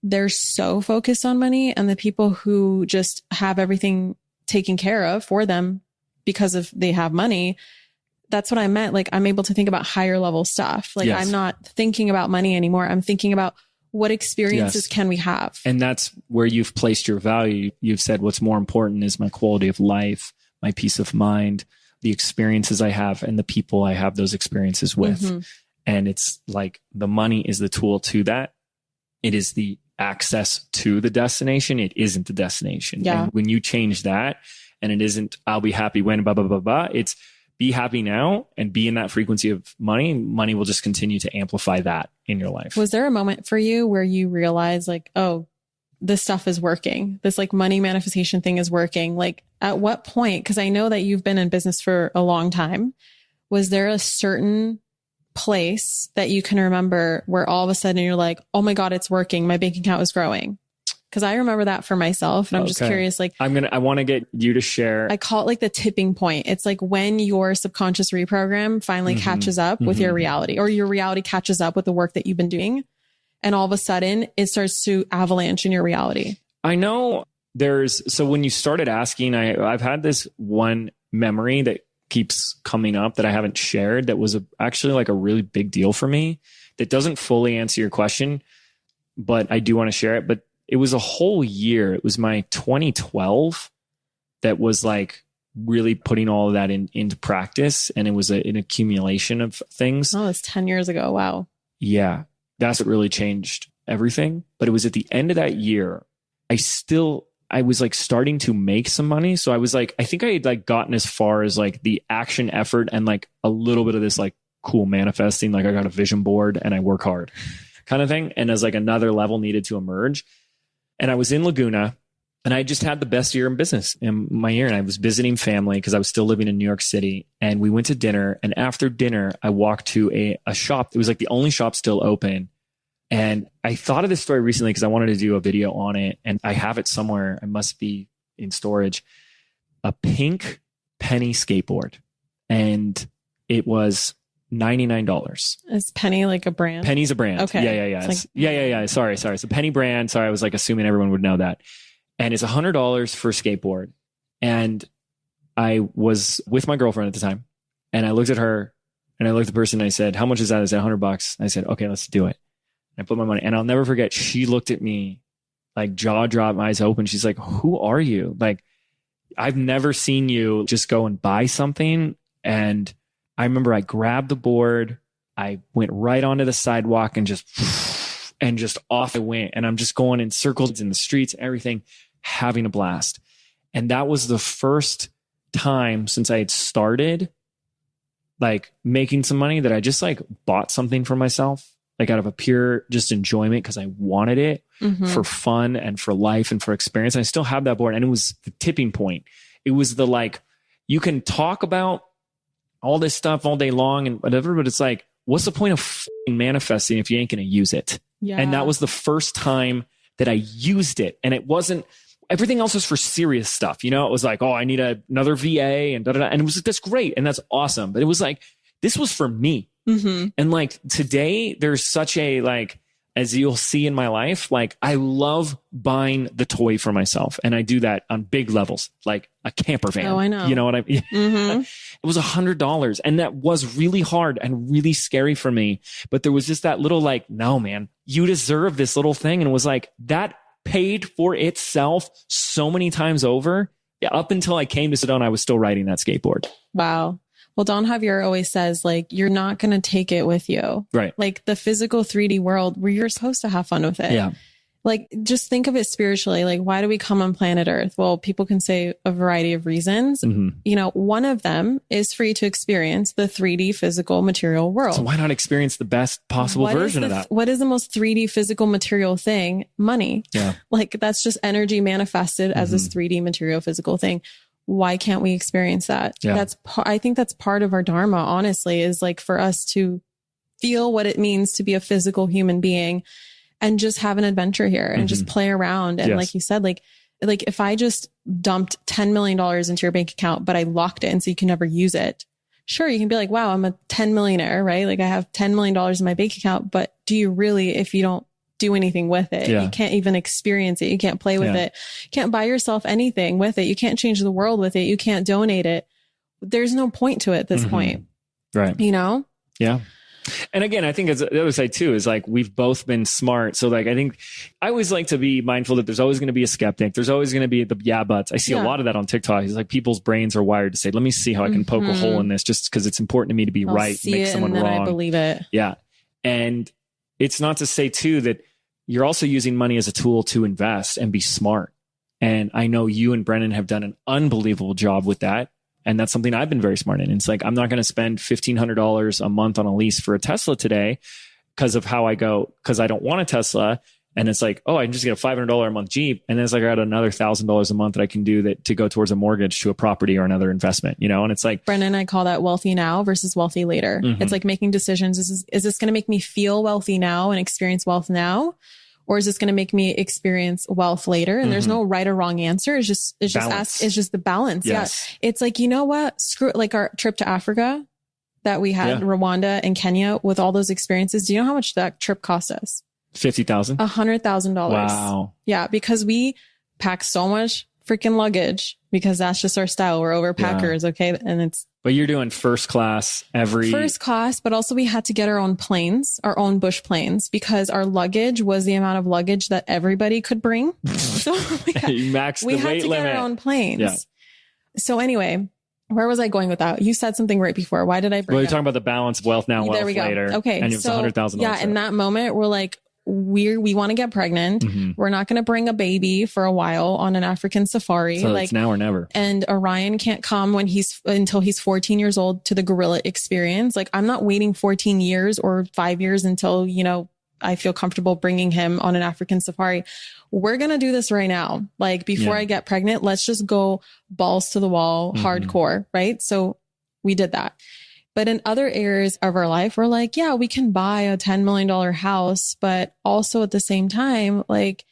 they're so focused on money. And the people who just have everything taken care of for them because of they have money, that's what I meant. Like, I'm able to think about higher level stuff. Like, Yes. I'm not thinking about money anymore. I'm thinking about what experiences can we have? And that's where you've placed your value. You've said what's more important is my quality of life, my peace of mind, the experiences I have, and the people I have those experiences with. And it's like the money is the tool to that. It is the access to the destination. It isn't the destination. Yeah. And when you change that, and it isn't, I'll be happy when, blah, blah, blah, blah. It's be happy now and be in that frequency of money. Money will just continue to amplify that in your life. Was there a moment for you where you realized like, oh, this stuff is working? This like money manifestation thing is working. Like at what point? Because I know that you've been in business for a long time. Was there a certain place that you can remember where all of a sudden you're like, oh my God, it's working. My bank account is growing. Because I remember that for myself. And I'm just curious, like, I want to get you to share. I call it like the tipping point. It's like when your subconscious reprogram finally catches up with your reality, or your reality catches up with the work that you've been doing. And all of a sudden it starts to avalanche in your reality. I know so when you started asking, I've had this one memory that keeps coming up that I haven't shared that was actually like a really big deal for me that doesn't fully answer your question, but I do want to share it. But it was a whole year. It was my 2012 that was like really putting all of that into practice. And it was an accumulation of things. Oh, it's 10 years ago. Wow. Yeah. That's what really changed everything. But it was at the end of that year, I was like starting to make some money. So I was like, I think I had like gotten as far as like the action effort and like a little bit of this like cool manifesting. Like I got a vision board and I work hard kind of thing. And as like another level needed to emerge. And I was in Laguna and I just had the best year in business in my year. And I was visiting family because I was still living in New York City. And we went to dinner. And after dinner, I walked to a shop. It was like the only shop still open. And I thought of this story recently because I wanted to do a video on it. And I have it somewhere. I must be in storage. A pink penny skateboard. And it was $99. Is Penny like a brand? Penny's a brand. Okay. Yeah. Sorry. It's a Penny brand. Sorry. I was like assuming everyone would know that. And it's $100 for a skateboard. And I was with my girlfriend at the time. And I looked at her and I looked at the person and I said, how much is that? I said, $100. I said, okay, let's do it. And I put my money, and I'll never forget. She looked at me like jaw dropped, eyes open. She's like, who are you? Like, I've never seen you just go and buy something. And I remember I grabbed the board. I went right onto the sidewalk and just off I went. And I'm just going in circles in the streets, everything, having a blast. And that was the first time since I had started like making some money that I just like bought something for myself, like out of a pure just enjoyment because I wanted it for fun and for life and for experience. And I still have that board. And it was the tipping point. It was the like, you can talk about all this stuff all day long and whatever, but it's like, what's the point of manifesting if you ain't going to use it? Yeah. And that was the first time that I used it. And it wasn't, everything else was for serious stuff. You know, it was like, oh, I need another VA and da-da-da. And it was like, that's great. And that's awesome. But it was like, this was for me. And like today there's such a like, as you'll see in my life, like I love buying the toy for myself. And I do that on big levels, like a camper van. Oh, I know. You know what I mean? It was $100. And that was really hard and really scary for me. But there was just that little like, no, man, you deserve this little thing. And it was like, that paid for itself so many times over. Yeah, up until I came to Sedona, I was still riding that skateboard. Wow. Well, Don Javier always says, like, you're not going to take it with you. Right. Like the physical 3D world where you're supposed to have fun with it. Yeah. Like, just think of it spiritually. Like, why do we come on planet Earth? Well, people can say a variety of reasons. You know, one of them is for you to experience the 3D physical material world. So why not experience the best possible version of that? What is the most 3D physical material thing? Money. Yeah. Like, that's just energy manifested as this 3D material physical thing. Why can't we experience that? Yeah. I think that's part of our dharma, honestly, is like for us to feel what it means to be a physical human being and just have an adventure here and just play around. And like you said, like if I just dumped $10 million into your bank account, but I locked it and so you can never use it. Sure. You can be like, wow, I'm a 10 millionaire, right? Like I have $10 million in my bank account, but do you really, if you don't do anything with it, you can't even experience it. You can't play with it. You can't buy yourself anything with it. You can't change the world with it. You can't donate it. There's no point to it at this point. Right. You know? Yeah. And again, I think as the other side too is like, we've both been smart. So like, I think I always like to be mindful that there's always going to be a skeptic. There's always going to be the yeah buts. I see a lot of that on TikTok. It's like people's brains are wired to say, let me see how I can poke a hole in this just because it's important to me to be right, make someone wrong. I believe it. Yeah. And it's not to say too that you're also using money as a tool to invest and be smart. And I know you and Brennan have done an unbelievable job with that. And that's something I've been very smart in. It's like, I'm not going to spend $1,500 a month on a lease for a Tesla today because of how I go, because I don't want a Tesla. And it's like, oh, I can just get a $500 a month Jeep. And then it's like, I got another $1,000 a month that I can do that to go towards a mortgage to a property or another investment, you know? And it's like, Brennan, I call that wealthy now versus wealthy later. It's like making decisions. Is this going to make me feel wealthy now and experience wealth now? Or is this going to make me experience wealth later? And there's no right or wrong answer. It's just the balance. Yes. Yeah. It's like, you know what? Screw it. Like our trip to Africa that we had, Rwanda and Kenya with all those experiences. Do you know how much that trip cost us? $50,000. $100,000. Wow. Yeah. Because we pack so much freaking luggage because that's just our style. We're overpackers. Okay. And but you're doing first class, but also we had to get our own planes, our own bush planes, because our luggage was the amount of luggage that everybody could bring. So we had to get our own planes. Yeah. So anyway, where was I going with that? You said something right before. Why did I bring Well, you're talking about the balance of wealth now, wealth later. Okay. And it was $100,000. Yeah. In that moment, we're like, we want to get pregnant. We're not going to bring a baby for a while on an African safari. So it's now or never. And Orion can't come until he's 14 years old to the gorilla experience. Like, I'm not waiting 14 years or 5 years until, you know, I feel comfortable bringing him on an African safari. We're going to do this right now. Like, before I get pregnant, let's just go balls to the wall, hardcore. Right. So we did that. But in other areas of our life, we're like, yeah, we can buy a $10 million house, but also at the same time, like,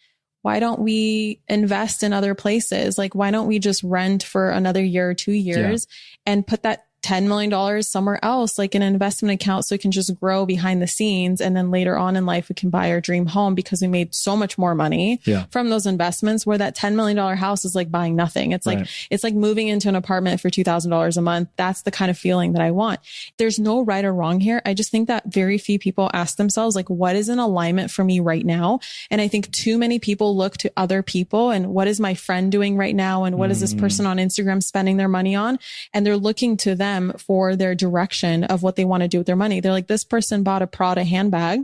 why don't we invest in other places? Like, why don't we just rent for another year or 2 years and put that $10 million somewhere else, like an investment account, so it can just grow behind the scenes. And then later on in life, we can buy our dream home because we made so much more money from those investments, where that $10 million house is like buying nothing. It's like, it's like moving into an apartment for $2,000 a month. That's the kind of feeling that I want. There's no right or wrong here. I just think that very few people ask themselves, like, what is in alignment for me right now? And I think too many people look to other people and what is my friend doing right now? And what is this person on Instagram spending their money on? And they're looking to them for their direction of what they want to do with their money. They're like, this person bought a Prada handbag,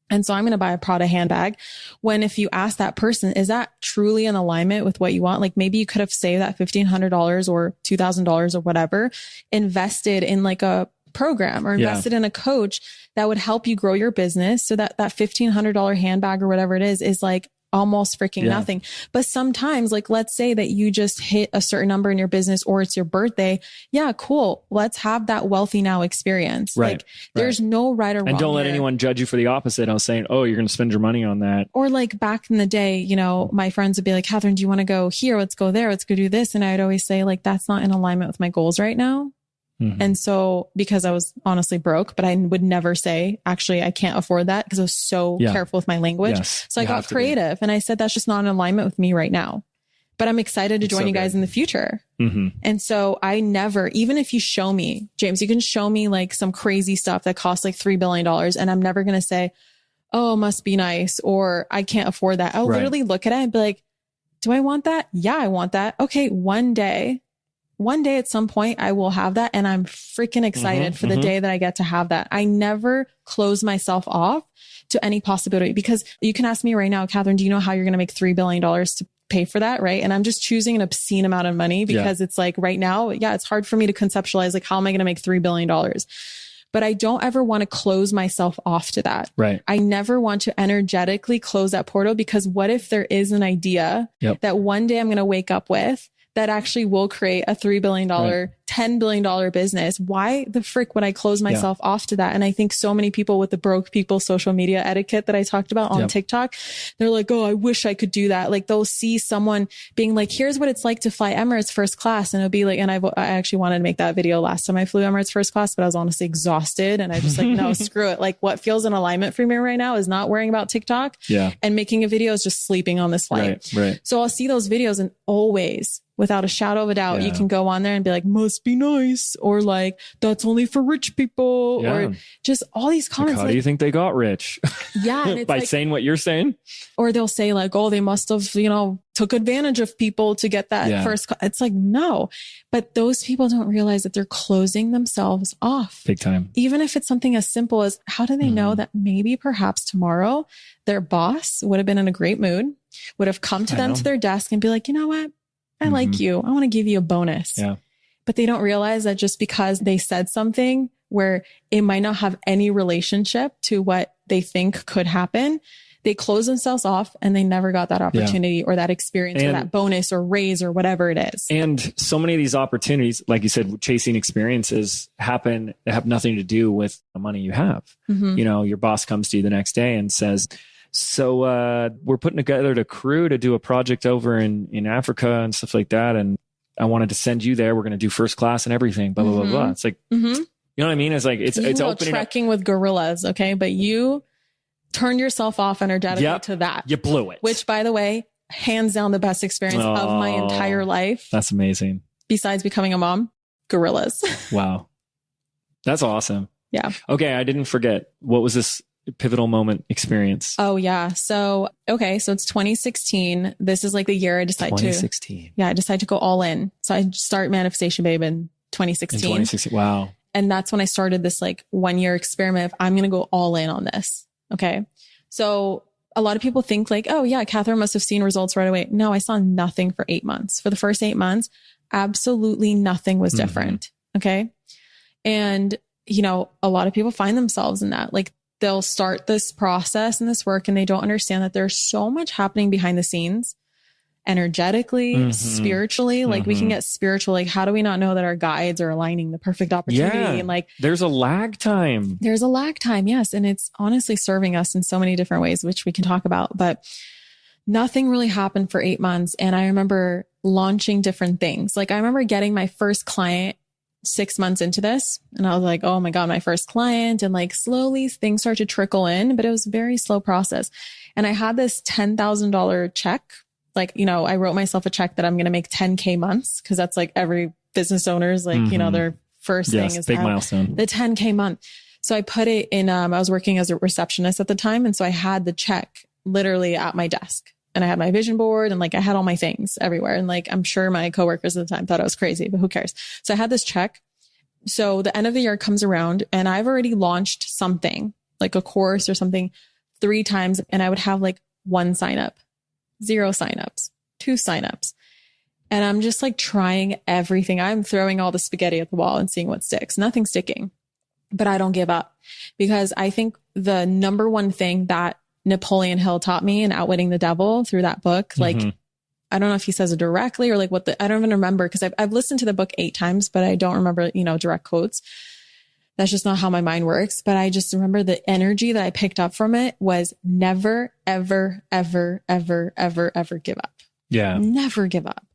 and so I'm going to buy a Prada handbag. When if you ask that person, is that truly in alignment with what you want? Like, maybe you could have saved that $1,500 or $2,000 or whatever, invested in like a program or invested in a coach that would help you grow your business, so that that $1,500 handbag or whatever it is like almost freaking nothing. But sometimes, like, let's say that you just hit a certain number in your business, or it's your birthday. Yeah, cool. Let's have that wealthy now experience. Like, there's no right or wrong. And don't let here. anyone judge you for the opposite. I was saying, oh, you're going to spend your money on that. Or like back in the day, you know, my friends would be like, Catherine, do you want to go here? Let's go there. Let's go do this. And I would always say, like, that's not in alignment with my goals right now. And so, because I was honestly broke, but I would never say, actually, I can't afford that, because I was so careful with my language. So I got creative and I said, that's just not in alignment with me right now, but I'm excited to join you guys in the future. And so I never, even if you show me, James, you can show me like some crazy stuff that costs like $3 billion. And I'm never going to say, oh, it must be nice, or I can't afford that. I'll literally look at it and be like, do I want that? Yeah, I want that. Okay. One day at some point I will have that. And I'm freaking excited for the day that I get to have that. I never close myself off to any possibility, because you can ask me right now, Catherine, do you know how you're going to make $3 billion to pay for that? Right. And I'm just choosing an obscene amount of money because it's like right now, it's hard for me to conceptualize, like, how am I going to make $3 billion? But I don't ever want to close myself off to that. I never want to energetically close that portal, because what if there is an idea that one day I'm going to wake up with that actually will create a $3 billion, $10 billion business? Why the frick would I close myself off to that? And I think so many people with the broke people social media etiquette that I talked about on TikTok, they're like, oh, I wish I could do that. Like, they'll see someone being like, here's what it's like to fly Emirates first class. And it'll be like, and I actually wanted to make that video last time I flew Emirates first class, but I was honestly exhausted. And I just like, no, screw it. Like, what feels in alignment for me right now is not worrying about TikTok and making a video is just sleeping on this flight. So I'll see those videos, and always without a shadow of a doubt, you can go on there and be like, must be nice, or like, that's only for rich people, or just all these comments. Like, how do you think they got rich? Yeah. And it's by saying what you're saying? Or they'll say like, oh, they must have, took advantage of people to get that first. It's like, no, but those people don't realize that they're closing themselves off. Big time. Even if it's something as simple as, how do they know that maybe perhaps tomorrow their boss would have been in a great mood, would have come to them to their desk and be like, you know what? I like you. I want to give you a bonus. Yeah. But they don't realize that just because they said something where it might not have any relationship to what they think could happen, they close themselves off and they never got that opportunity or that experience or that bonus or raise or whatever it is. And so many of these opportunities, like you said, chasing experiences have nothing to do with the money you have. Your boss comes to you the next day and says, so we're putting together a crew to do a project over in Africa and stuff like that. And I wanted to send you there. We're going to do first class and everything, blah, blah, blah, blah. It's like, you know what I mean? It's like, it's opening trekking with gorillas. Okay. But you turned yourself off energetically to that. You blew it. Which, by the way, hands down the best experience of my entire life. That's amazing. Besides becoming a mom, gorillas. Wow. That's awesome. Yeah. Okay. I didn't forget. What was this pivotal moment experience? Oh yeah. So it's 2016. This is like the year I decided 2016. I decided to go all in. So I start Manifestation Babe in 2016. In 2016. Wow. And that's when I started this like 1-year experiment of, I'm going to go all in on this. Okay. So a lot of people think like, oh yeah, Catherine must have seen results right away. No, I saw nothing for 8 months. For the first 8 months, absolutely nothing was different. Okay. And, a lot of people find themselves in that. Like they'll start this process and this work and they don't understand that there's so much happening behind the scenes, energetically, spiritually. Like we can get spiritual. Like, how do we not know that our guides are aligning the perfect opportunity? Yeah. And like, there's a lag time. Yes. And it's honestly serving us in so many different ways, which we can talk about, but nothing really happened for 8 months. And I remember launching different things. Like I remember getting my first client 6 months into this. And I was like, oh my God, my first client. And like slowly things start to trickle in, but it was a very slow process. And I had this $10,000 check. Like, I wrote myself a check that I'm going to make 10K months. Cause that's like every business owner's like, their first thing is big milestone, the 10K month. So I put it in, I was working as a receptionist at the time. And so I had the check literally at my desk and I had my vision board and like I had all my things everywhere. And like, I'm sure my coworkers at the time thought I was crazy, but who cares? So I had this check. So the end of the year comes around and I've already launched something like a course or something 3 times. And I would have like 1 sign up, 0 signups, 2 signups. And I'm just like trying everything. I'm throwing all the spaghetti at the wall and seeing what sticks. Nothing sticking, but I don't give up because I think the number one thing that Napoleon Hill taught me in Outwitting the Devil through that book, like, I don't know if he says it directly or like I don't even remember because I've listened to the book 8 times, but I don't remember, direct quotes. That's just not how my mind works. But I just remember the energy that I picked up from it was never, ever, ever, ever, ever, ever give up. Yeah. Never give up.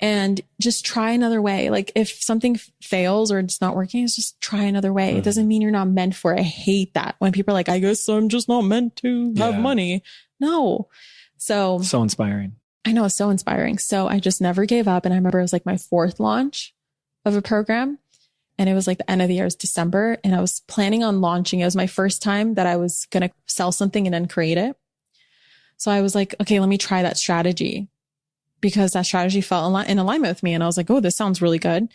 And just try another way. Like if something fails or it's not working, it's just try another way. It doesn't mean you're not meant for it. I hate that when people are like, I guess I'm just not meant to have money. No. So inspiring. I know, it's so inspiring. So I just never gave up. And I remember it was like my 4th launch of a program. And it was like the end of the year, it was December. And I was planning on launching. It was my first time that I was going to sell something and then create it. So I was like, okay, let me try that strategy because that strategy felt in alignment with me. And I was like, oh, this sounds really good.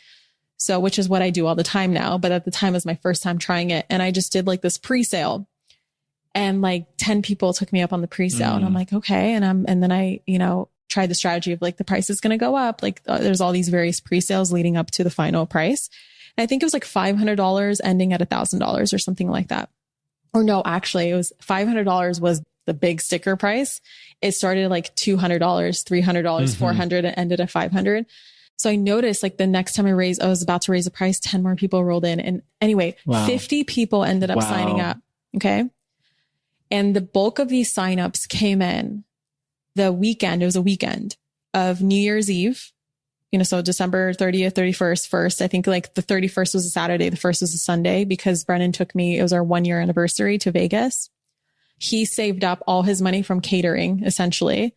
So, which is what I do all the time now. But at the time it was my first time trying it. And I just did like this pre-sale and like 10 people took me up on the pre-sale and I'm like, okay. And then I, tried the strategy of like, the price is going to go up. Like there's all these various pre-sales leading up to the final price. And I think it was like $500 ending at $1,000 or something like that. Or no, actually it was $500 was the big sticker price. It started like $200, $300, $400 and ended at $500. So I noticed like the next time I was about to raise the price, 10 more people rolled in. And anyway, 50 people ended up signing up. Okay. And the bulk of these signups came in the weekend. It was a weekend of New Year's Eve. So December 30th, 31st, 1st, I think like the 31st was a Saturday. The 1st was a Sunday because Brennan took me, it was our 1-year anniversary to Vegas. He saved up all his money from catering essentially.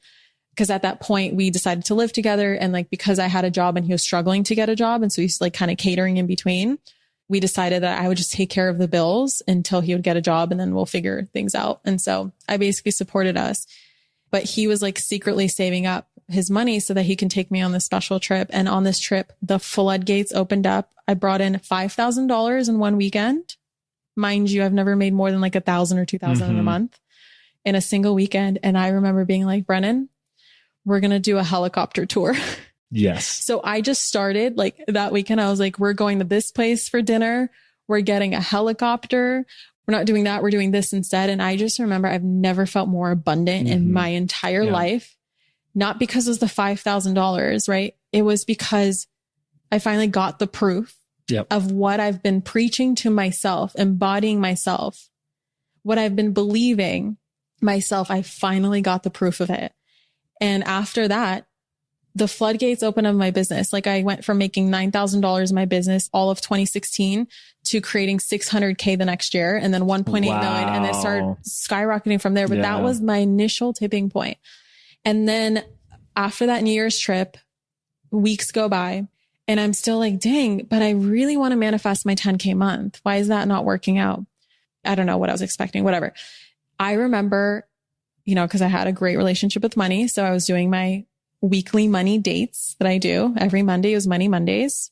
Because at that point we decided to live together. And like, because I had a job and he was struggling to get a job. And so he's like kind of catering in between. We decided that I would just take care of the bills until he would get a job and then we'll figure things out. And so I basically supported us, but he was like secretly saving up his money so that he can take me on this special trip. And on this trip, the floodgates opened up. I brought in $5,000 in one weekend. Mind you, I've never made more than like 1,000 or 2,000 in a month in a single weekend. And I remember being like, Brennan, we're going to do a helicopter tour. Yes. So I just started like that weekend. I was like, we're going to this place for dinner. We're getting a helicopter. We're not doing that. We're doing this instead. And I just remember I've never felt more abundant in my entire life. Not because it was the $5,000, right? It was because I finally got the proof of what I've been preaching to myself, embodying myself, what I've been believing myself. I finally got the proof of it. And after that, the floodgates opened up my business. Like I went from making $9,000 in my business all of 2016 to creating $600K the next year and then 1.8 million. And then it started skyrocketing from there. But that was my initial tipping point. And then after that New Year's trip, weeks go by and I'm still like, dang, but I really want to manifest my 10K month. Why is that not working out? I don't know what I was expecting, whatever. I remember, you know, because I had a great relationship with money. So I was doing my weekly money dates that I do every Monday. It was Money Mondays.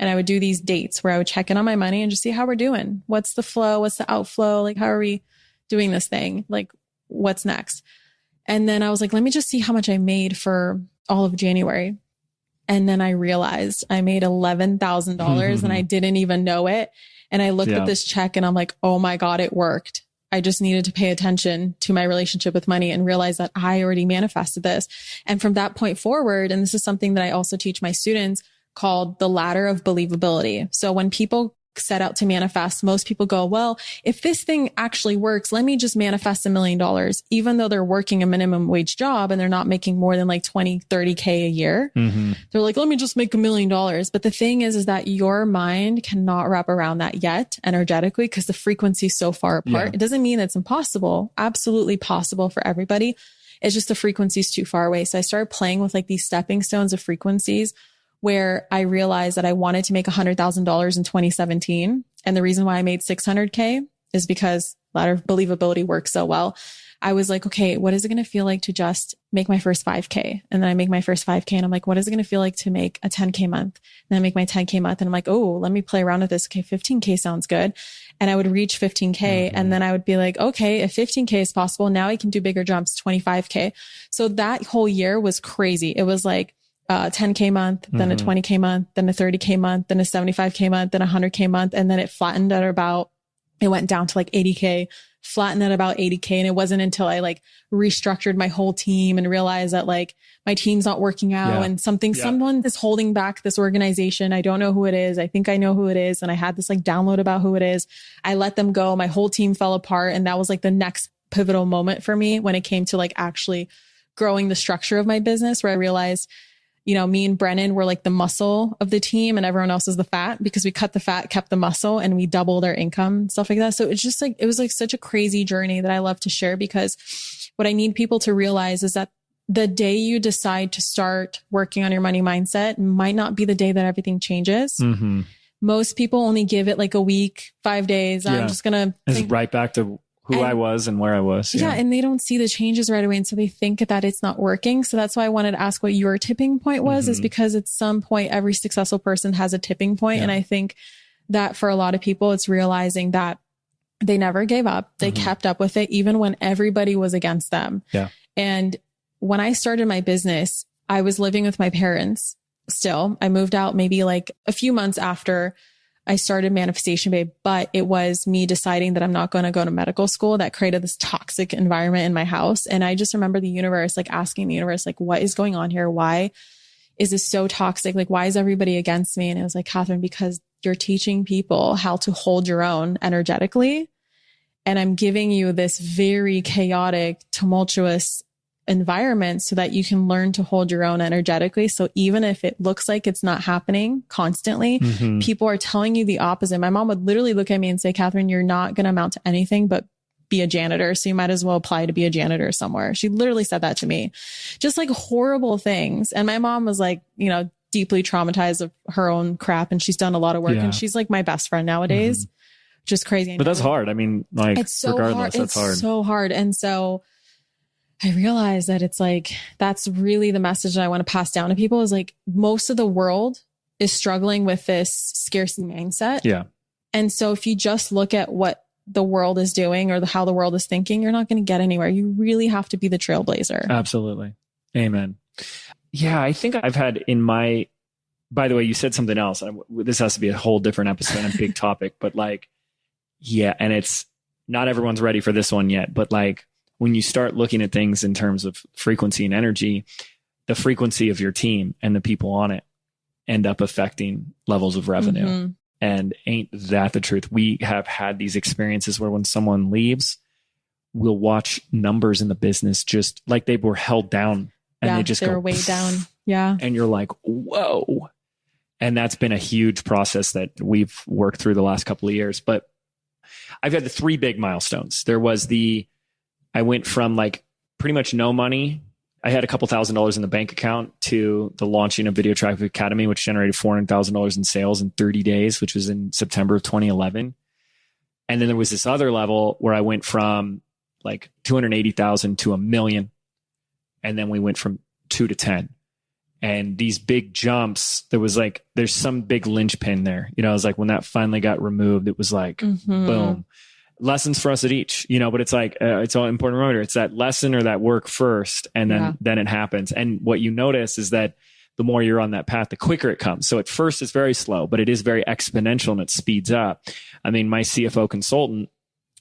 And I would do these dates where I would check in on my money and just see how we're doing. What's the flow? What's the outflow? Like, how are we doing this thing? Like, what's next? And then I was like, let me just see how much I made for all of January. And then I realized I made $11,000 and I didn't even know it. And I looked at this check and I'm like, oh my God, it worked. I just needed to pay attention to my relationship with money and realize that I already manifested this. And from that point forward, and this is something that I also teach my students called the ladder of believability. So when people set out to manifest, most people go, well, if this thing actually works, let me just manifest $1 million, even though they're working a minimum wage job and they're not making more than like 20, 30K a year. They're like, let me just make $1 million. But the thing is that your mind cannot wrap around that yet energetically because the frequency is so far apart. It doesn't mean it's impossible. Absolutely possible for everybody. It's just the frequency is too far away. So I started playing with like these stepping stones of frequencies where I realized that I wanted to make $100,000 in 2017. And the reason why I made 600K is because ladder of believability works so well. I was like, okay, what is it going to feel like to just make my first 5K? And then I make my first 5K and I'm like, what is it going to feel like to make a 10K month? And then I make my 10K month and I'm like, oh, let me play around with this. Okay, 15K sounds good. And I would reach 15K and then I would be like, okay, if 15K is possible, now I can do bigger jumps, 25K. So that whole year was crazy. It was like, 10K month, then a 20K month, then a 30K month, then a 75K month, then a 100K month. And then it flattened at about, it went down to like 80K, flattened at about 80K. And it wasn't until I like restructured my whole team and realized that like my team's not working out and someone is holding back this organization. I don't know who it is. I think I know who it is. And I had this like download about who it is. I let them go. My whole team fell apart. And that was like the next pivotal moment for me when it came to like actually growing the structure of my business, where I realized, you know, me and Brennan were like the muscle of the team and everyone else is the fat, because we cut the fat, kept the muscle, and we doubled our income, stuff like that. So it's just like, it was like such a crazy journey that I love to share, because what I need people to realize is that the day you decide to start working on your money mindset might not be the day that everything changes. Most people only give it like a week, 5 days. I'm just going to think right back to who I was and where I was. Yeah. And they don't see the changes right away. And so they think that it's not working. So that's why I wanted to ask what your tipping point was, is because at some point, every successful person has a tipping point. And I think that for a lot of people, it's realizing that they never gave up. They kept up with it, even when everybody was against them. And when I started my business, I was living with my parents still. I moved out maybe like a few months after I started Manifestation Babe, but it was me deciding that I'm not going to go to medical school that created this toxic environment in my house. And I just remember the universe, like asking the universe, like, what is going on here? Why is this so toxic? Like, why is everybody against me? And it was like, Catherine, because you're teaching people how to hold your own energetically. And I'm giving you this very chaotic, tumultuous environment so that you can learn to hold your own energetically. So even if it looks like it's not happening constantly, people are telling you the opposite. My mom would literally look at me and say, Catherine, you're not going to amount to anything but be a janitor, so you might as well apply to be a janitor somewhere. She literally said that to me. Just like horrible things. And my mom was like, you know, deeply traumatized of her own crap. And she's done a lot of work and she's like my best friend nowadays, which is crazy. But that's hard. I mean, like, it's so regardless, hard. that's hard. It's so hard. And so I realized that it's like, that's really the message that I want to pass down to people is like, most of the world is struggling with this scarcity mindset. Yeah. And so if you just look at what the world is doing or how the world is thinking, you're not going to get anywhere. You really have to be the trailblazer. Absolutely. Amen. Yeah. I think I've had by the way, you said something else. This has to be a whole different episode and a big topic, but like, yeah. And it's not everyone's ready for this one yet, but like when you start looking at things in terms of frequency and energy, the frequency of your team and the people on it end up affecting levels of revenue. Mm-hmm. And ain't that the truth? We have had these experiences where when someone leaves, we'll watch numbers in the business just like they were held down and they were way down. Yeah. And you're like, whoa. And that's been a huge process that we've worked through the last couple of years. But I've had the 3 big milestones. There was I went from like pretty much no money. I had a couple $1,000s in the bank account to the launching of Video Traffic Academy, which generated $400,000 in sales in 30 days, which was in September of 2011. And then there was this other level where I went from like 280,000 to $1 million. And then we went from 2 to 10. And these big jumps, there's some big linchpin there. You know, it was like when that finally got removed, it was like, boom. Lessons for us at each, you know, but it's like, it's all important reminder. It's that lesson or that work first, and then it happens. And what you notice is that the more you're on that path, the quicker it comes. So at first it's very slow, but it is very exponential and it speeds up. I mean, my CFO consultant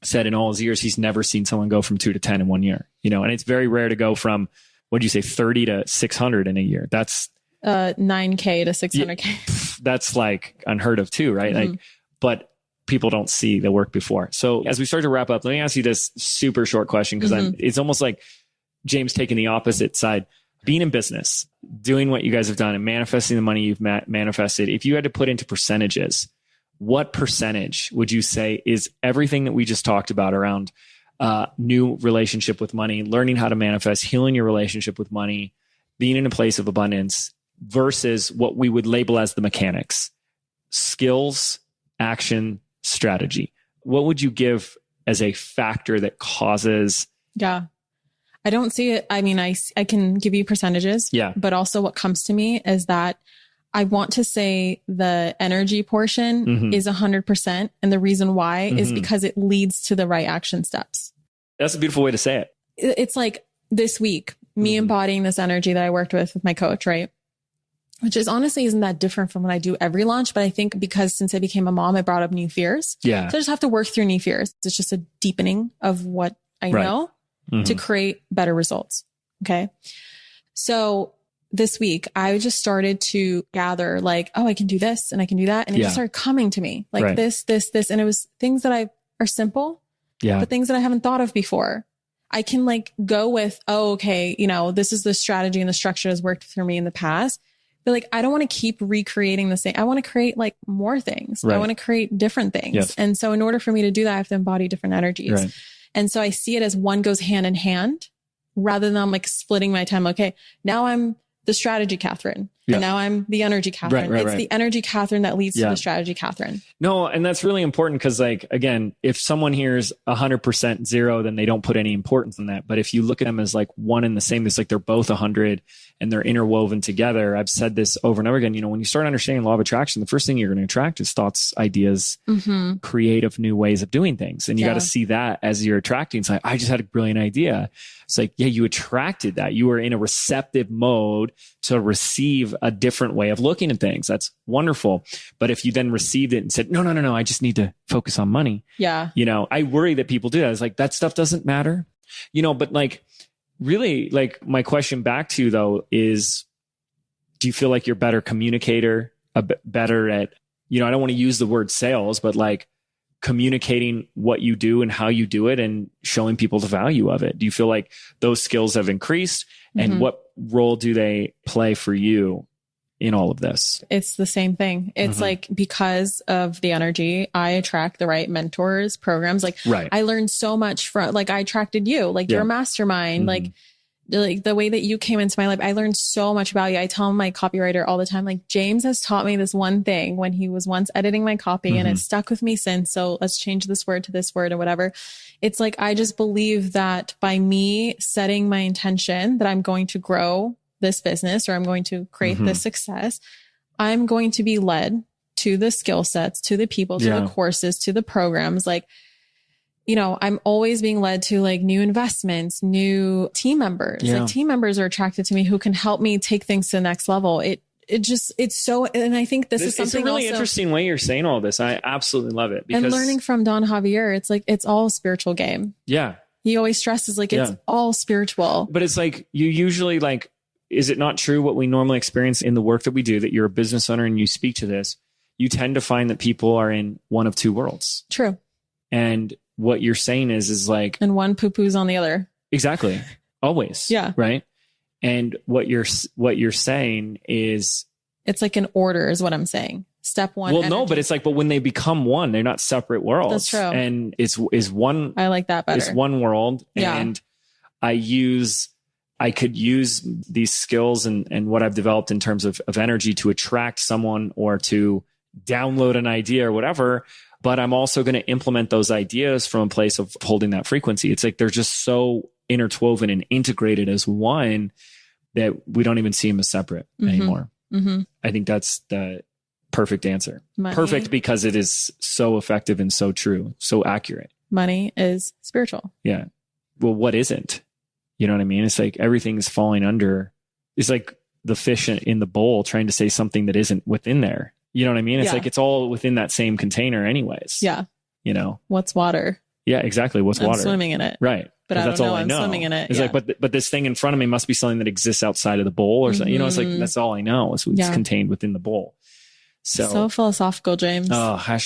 said in all his years, he's never seen someone go from 2 to 10 in 1 year, you know, and it's very rare to go from, what'd you say, 30 to 600 in a year. That's 9K to 600K. That's like unheard of too, right? Like, but people don't see the work before. So as we start to wrap up, let me ask you this super short question, because it's almost like James taking the opposite side. Being in business, doing what you guys have done and manifesting the money you've manifested, if you had to put into percentages, what percentage would you say is everything that we just talked about around new relationship with money, learning how to manifest, healing your relationship with money, being in a place of abundance, versus what we would label as the mechanics, skills, action, strategy? What would you give as a factor that causes? Yeah. I don't see it. I mean, I can give you percentages, but also what comes to me is that I want to say the energy portion is 100%. And the reason why is because it leads to the right action steps. That's a beautiful way to say it. It's like this week, me embodying this energy that I worked with my coach, right? Which is honestly isn't that different from when I do every launch. But I think because since I became a mom, I brought up new fears. Yeah. So I just have to work through new fears. It's just a deepening of what I know to create better results. Okay. So this week I just started to gather like, oh, I can do this and I can do that. And it just started coming to me like this. And it was things that are simple, but things that I haven't thought of before. I can like go with, oh, okay, you know, this is the strategy and the structure has worked for me in the past. But like, I don't want to keep recreating the same. I want to create like more things. I want to create different things. Yes. And so in order for me to do that, I have to embody different energies. Right. And so I see it as one goes hand in hand rather than I'm like splitting my time. Okay, now I'm the strategy Catherine. And now I'm the energy Catherine. It's the energy Catherine that leads to the strategy Catherine. No, and that's really important because like, again, if someone hears 100% zero, then they don't put any importance in that. But if you look at them as like one and the same, it's like they're both 100 and they're interwoven together. I've said this over and over again, you know, when you start understanding law of attraction, the first thing you're going to attract is thoughts, ideas, creative new ways of doing things. And you got to see that as you're attracting. It's like, I just had a brilliant idea. It's like, yeah, you attracted that. You were in a receptive mode to receive a different way of looking at things. That's wonderful. But if you then received it and said, no, I just need to focus on money. Yeah. You know, I worry that people do that. It's like, that stuff doesn't matter, you know, but like, really, like my question back to you though, is do you feel like you're a better communicator, better at, you know, I don't want to use the word sales, but like communicating what you do and how you do it and showing people the value of it? Do you feel like those skills have increased? And what role do they play for you in all of this. It's the same thing. It's like, because of the energy, I attract the right mentors, programs. Like I learned so much from, like, I attracted you, like you're a mastermind, like the way that you came into my life. I learned so much about you. I tell my copywriter all the time, like, James has taught me this one thing when he was once editing my copy and it stuck with me since. So let's change this word to this word or whatever. It's like, I just believe that by me setting my intention that I'm going to grow this business or I'm going to create this success, I'm going to be led to the skill sets, to the people, to the courses, to the programs. Like, you know, I'm always being led to like new investments, new team members. Like team members are attracted to me who can help me take things to the next level. It's so, and I think this is something it's a really also interesting way you're saying all this. I absolutely love it. And learning from Don Javier, it's like, it's all a spiritual game. Yeah. He always stresses like it's all spiritual. But it's like, you usually like, is it not true what we normally experience in the work that we do, that you're a business owner and you speak to this, you tend to find that people are in one of two worlds. True. And what you're saying is like, and one poo-poo's on the other. Exactly. Always. Yeah. Right. And what you're saying is, it's like an order is what I'm saying. Step one. Well, no, but it's like, but when they become one, they're not separate worlds. That's true. And is one. I like that better. It's one world. And I could use these skills and what I've developed in terms of energy to attract someone or to download an idea or whatever. But I'm also going to implement those ideas from a place of holding that frequency. It's like they're just so interwoven and integrated as one that we don't even see them as separate anymore. I think that's the perfect answer. Money. Perfect because it is so effective and so true, so accurate. Money is spiritual. Yeah. Well, what isn't? You know what I mean? It's like everything's falling under. It's like the fish in the bowl trying to say something that isn't within there. You know what I mean? It's like it's all within that same container anyways. Yeah. You know? What's water? Yeah, exactly. What's water? I'm swimming in it. Right. But I don't know I'm swimming in it. It's like, but this thing in front of me must be something that exists outside of the bowl or something. You know, it's like, that's all I know. It's contained within the bowl. So philosophical, James. Oh,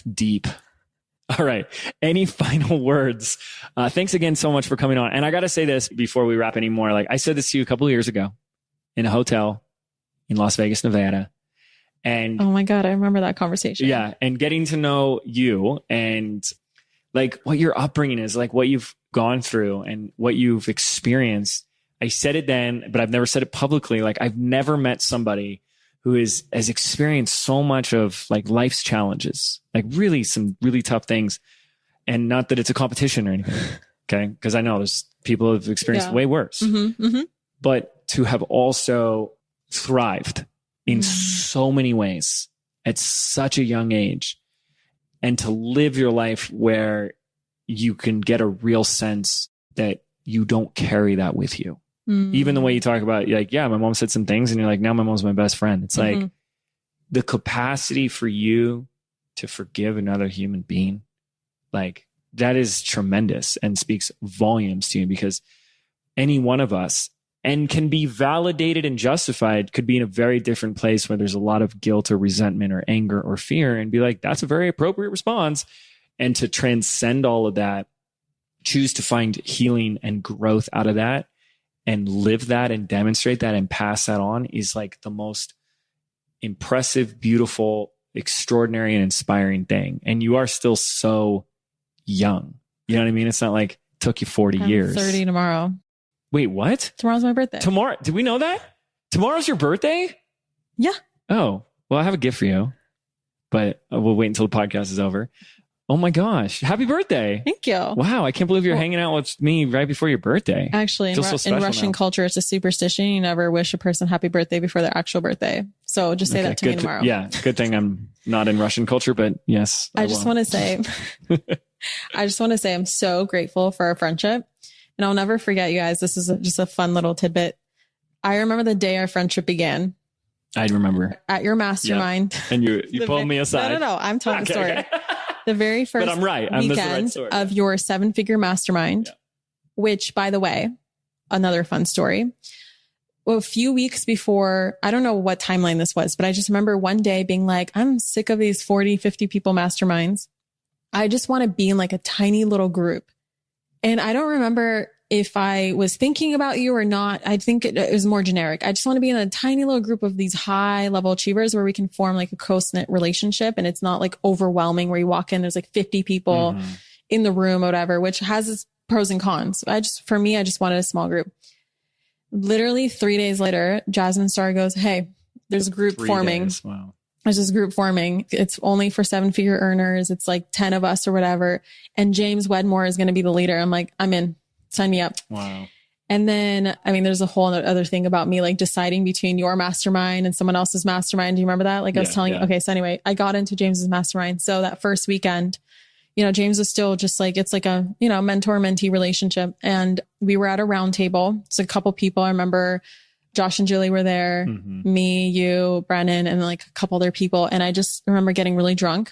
# deep. All right. Any final words? Thanks again so much for coming on. And I got to say this before we wrap anymore. Like I said this to you a couple of years ago in a hotel in Las Vegas, Nevada. And oh my God, I remember that conversation. Yeah. And getting to know you and like what your upbringing is, like what you've gone through and what you've experienced. I said it then, but I've never said it publicly. Like I've never met somebody who has experienced so much of like life's challenges, like really some really tough things. And not that it's a competition or anything. Okay. Because I know there's people who have experienced way worse, but to have also thrived in so many ways at such a young age and to live your life where you can get a real sense that you don't carry that with you. Even the way you talk about like, yeah, my mom said some things and you're like, now my mom's my best friend. It's like the capacity for you to forgive another human being, like that is tremendous and speaks volumes to you because any one of us and can be validated and justified could be in a very different place where there's a lot of guilt or resentment or anger or fear and be like, that's a very appropriate response. And to transcend all of that, choose to find healing and growth out of that and live that and demonstrate that and pass that on is like the most impressive, beautiful, extraordinary, and inspiring thing. And you are still so young. You know what I mean? It's not like it took you 40 years. 30 tomorrow. Wait, what? Tomorrow's my birthday. Tomorrow? Did we know that? Tomorrow's your birthday? Yeah. Oh, well, I have a gift for you, but we'll wait until the podcast is over. Oh my gosh. Happy birthday. Thank you. Wow. I can't believe you're hanging out with me right before your birthday. Actually, in Russian culture, it's a superstition. You never wish a person happy birthday before their actual birthday. So just say that to me tomorrow. Yeah. Good thing I'm not in Russian culture, but yes. I just want to say, I'm so grateful for our friendship. And I'll never forget, you guys. This is just a fun little tidbit. I remember the day our friendship began. I remember. At your mastermind. Yep. And you pulled me aside. No. I'm telling the story. Okay. The very first but I'm right. weekend of your 7-figure mastermind, which, by the way, another fun story. Well, a few weeks before, I don't know what timeline this was, but I just remember one day being like, I'm sick of these 40, 50 people masterminds. I just want to be in like a tiny little group. And I don't remember if I was thinking about you or not. I think it was more generic. I just want to be in a tiny little group of these high level achievers where we can form like a close knit relationship. And it's not like overwhelming where you walk in, there's like 50 people in the room or whatever, which has its pros and cons. For me, I just wanted a small group. Literally 3 days later, Jasmine Star goes, hey, there's a group forming. Wow. There's this group forming. It's only for 7-figure earners. It's like 10 of us or whatever. And James Wedmore is going to be the leader. I'm like, I'm in. Sign me up. Wow. And then, I mean, there's a whole other thing about me, like deciding between your mastermind and someone else's mastermind. Do you remember that? Like I was telling you. Okay. So anyway, I got into James's mastermind. So that first weekend, you know, James was still just like, it's like a, you know, mentor-mentee relationship. And we were at a round table. It's a couple people. I remember Josh and Julie were there, me, you, Brennan, and like a couple other people. And I just remember getting really drunk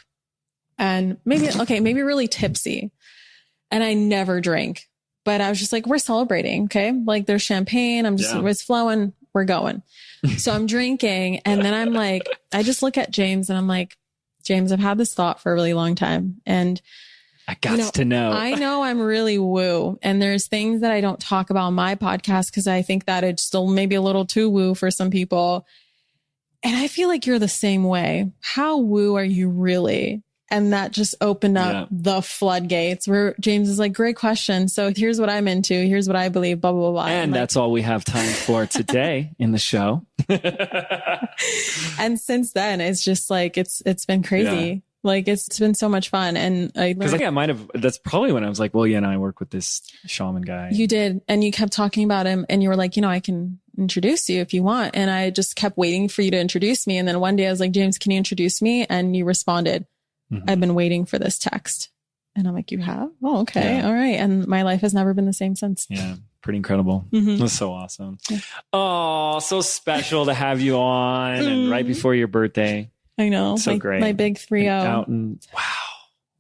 and maybe really tipsy. And I never drink, but I was just like, we're celebrating. Okay. Like there's champagne. It's flowing. We're going. So I'm drinking. And then I'm like, I just look at James and I'm like, James, I've had this thought for a really long time. And I got to know. I know I'm really woo. And there's things that I don't talk about on my podcast because I think that it's still maybe a little too woo for some people. And I feel like you're the same way. How woo are you really? And that just opened up the floodgates where James is like, great question. So here's what I'm into. Here's what I believe, blah, blah, blah. And that's all we have time for today in the show. And since then, it's just like, it's been crazy. Yeah. Like it's been so much fun. And because I think I might have, that's probably when I was like, well, yeah, and I work with this shaman guy. You did. And you kept talking about him and you were like, you know, I can introduce you if you want. And I just kept waiting for you to introduce me. And then one day I was like, James, can you introduce me? And you responded, I've been waiting for this text. And I'm like, you have? Oh, okay. Yeah. All right. And my life has never been the same since. Yeah. Pretty incredible. That's so awesome. Yeah. Oh, so special to have you on and right before your birthday. I know. So great. My big 3-0. Out and wow.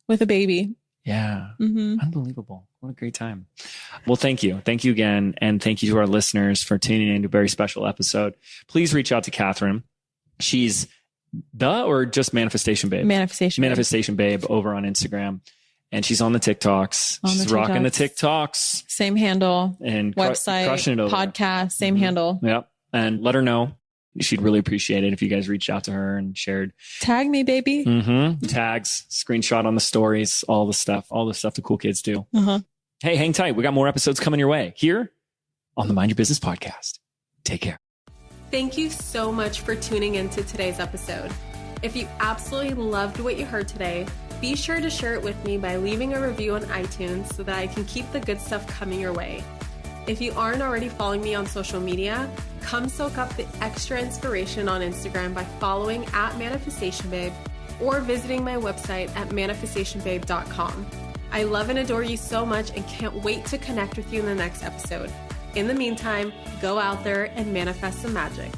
With a baby. Yeah. Unbelievable. What a great time. Well, thank you. Thank you again. And thank you to our listeners for tuning in to a very special episode. Please reach out to Catherine. She's or just Manifestation Babe? Manifestation Babe over on Instagram. And she's on the TikToks. She's rocking the TikToks. Same handle. And website, crushing it over podcast, same handle. Yep. And let her know. She'd really appreciate it if you guys reached out to her and shared. Tag me, baby. Tags, screenshot on the stories, all the stuff the cool kids do. Hey, hang tight. We got more episodes coming your way here on the Mind Your Business podcast. Take care. Thank you so much for tuning into today's episode. If you absolutely loved what you heard today, be sure to share it with me by leaving a review on iTunes so that I can keep the good stuff coming your way. If you aren't already following me on social media, come soak up the extra inspiration on Instagram by following @ManifestationBabe or visiting my website at manifestationbabe.com. I love and adore you so much and can't wait to connect with you in the next episode. In the meantime, go out there and manifest some magic.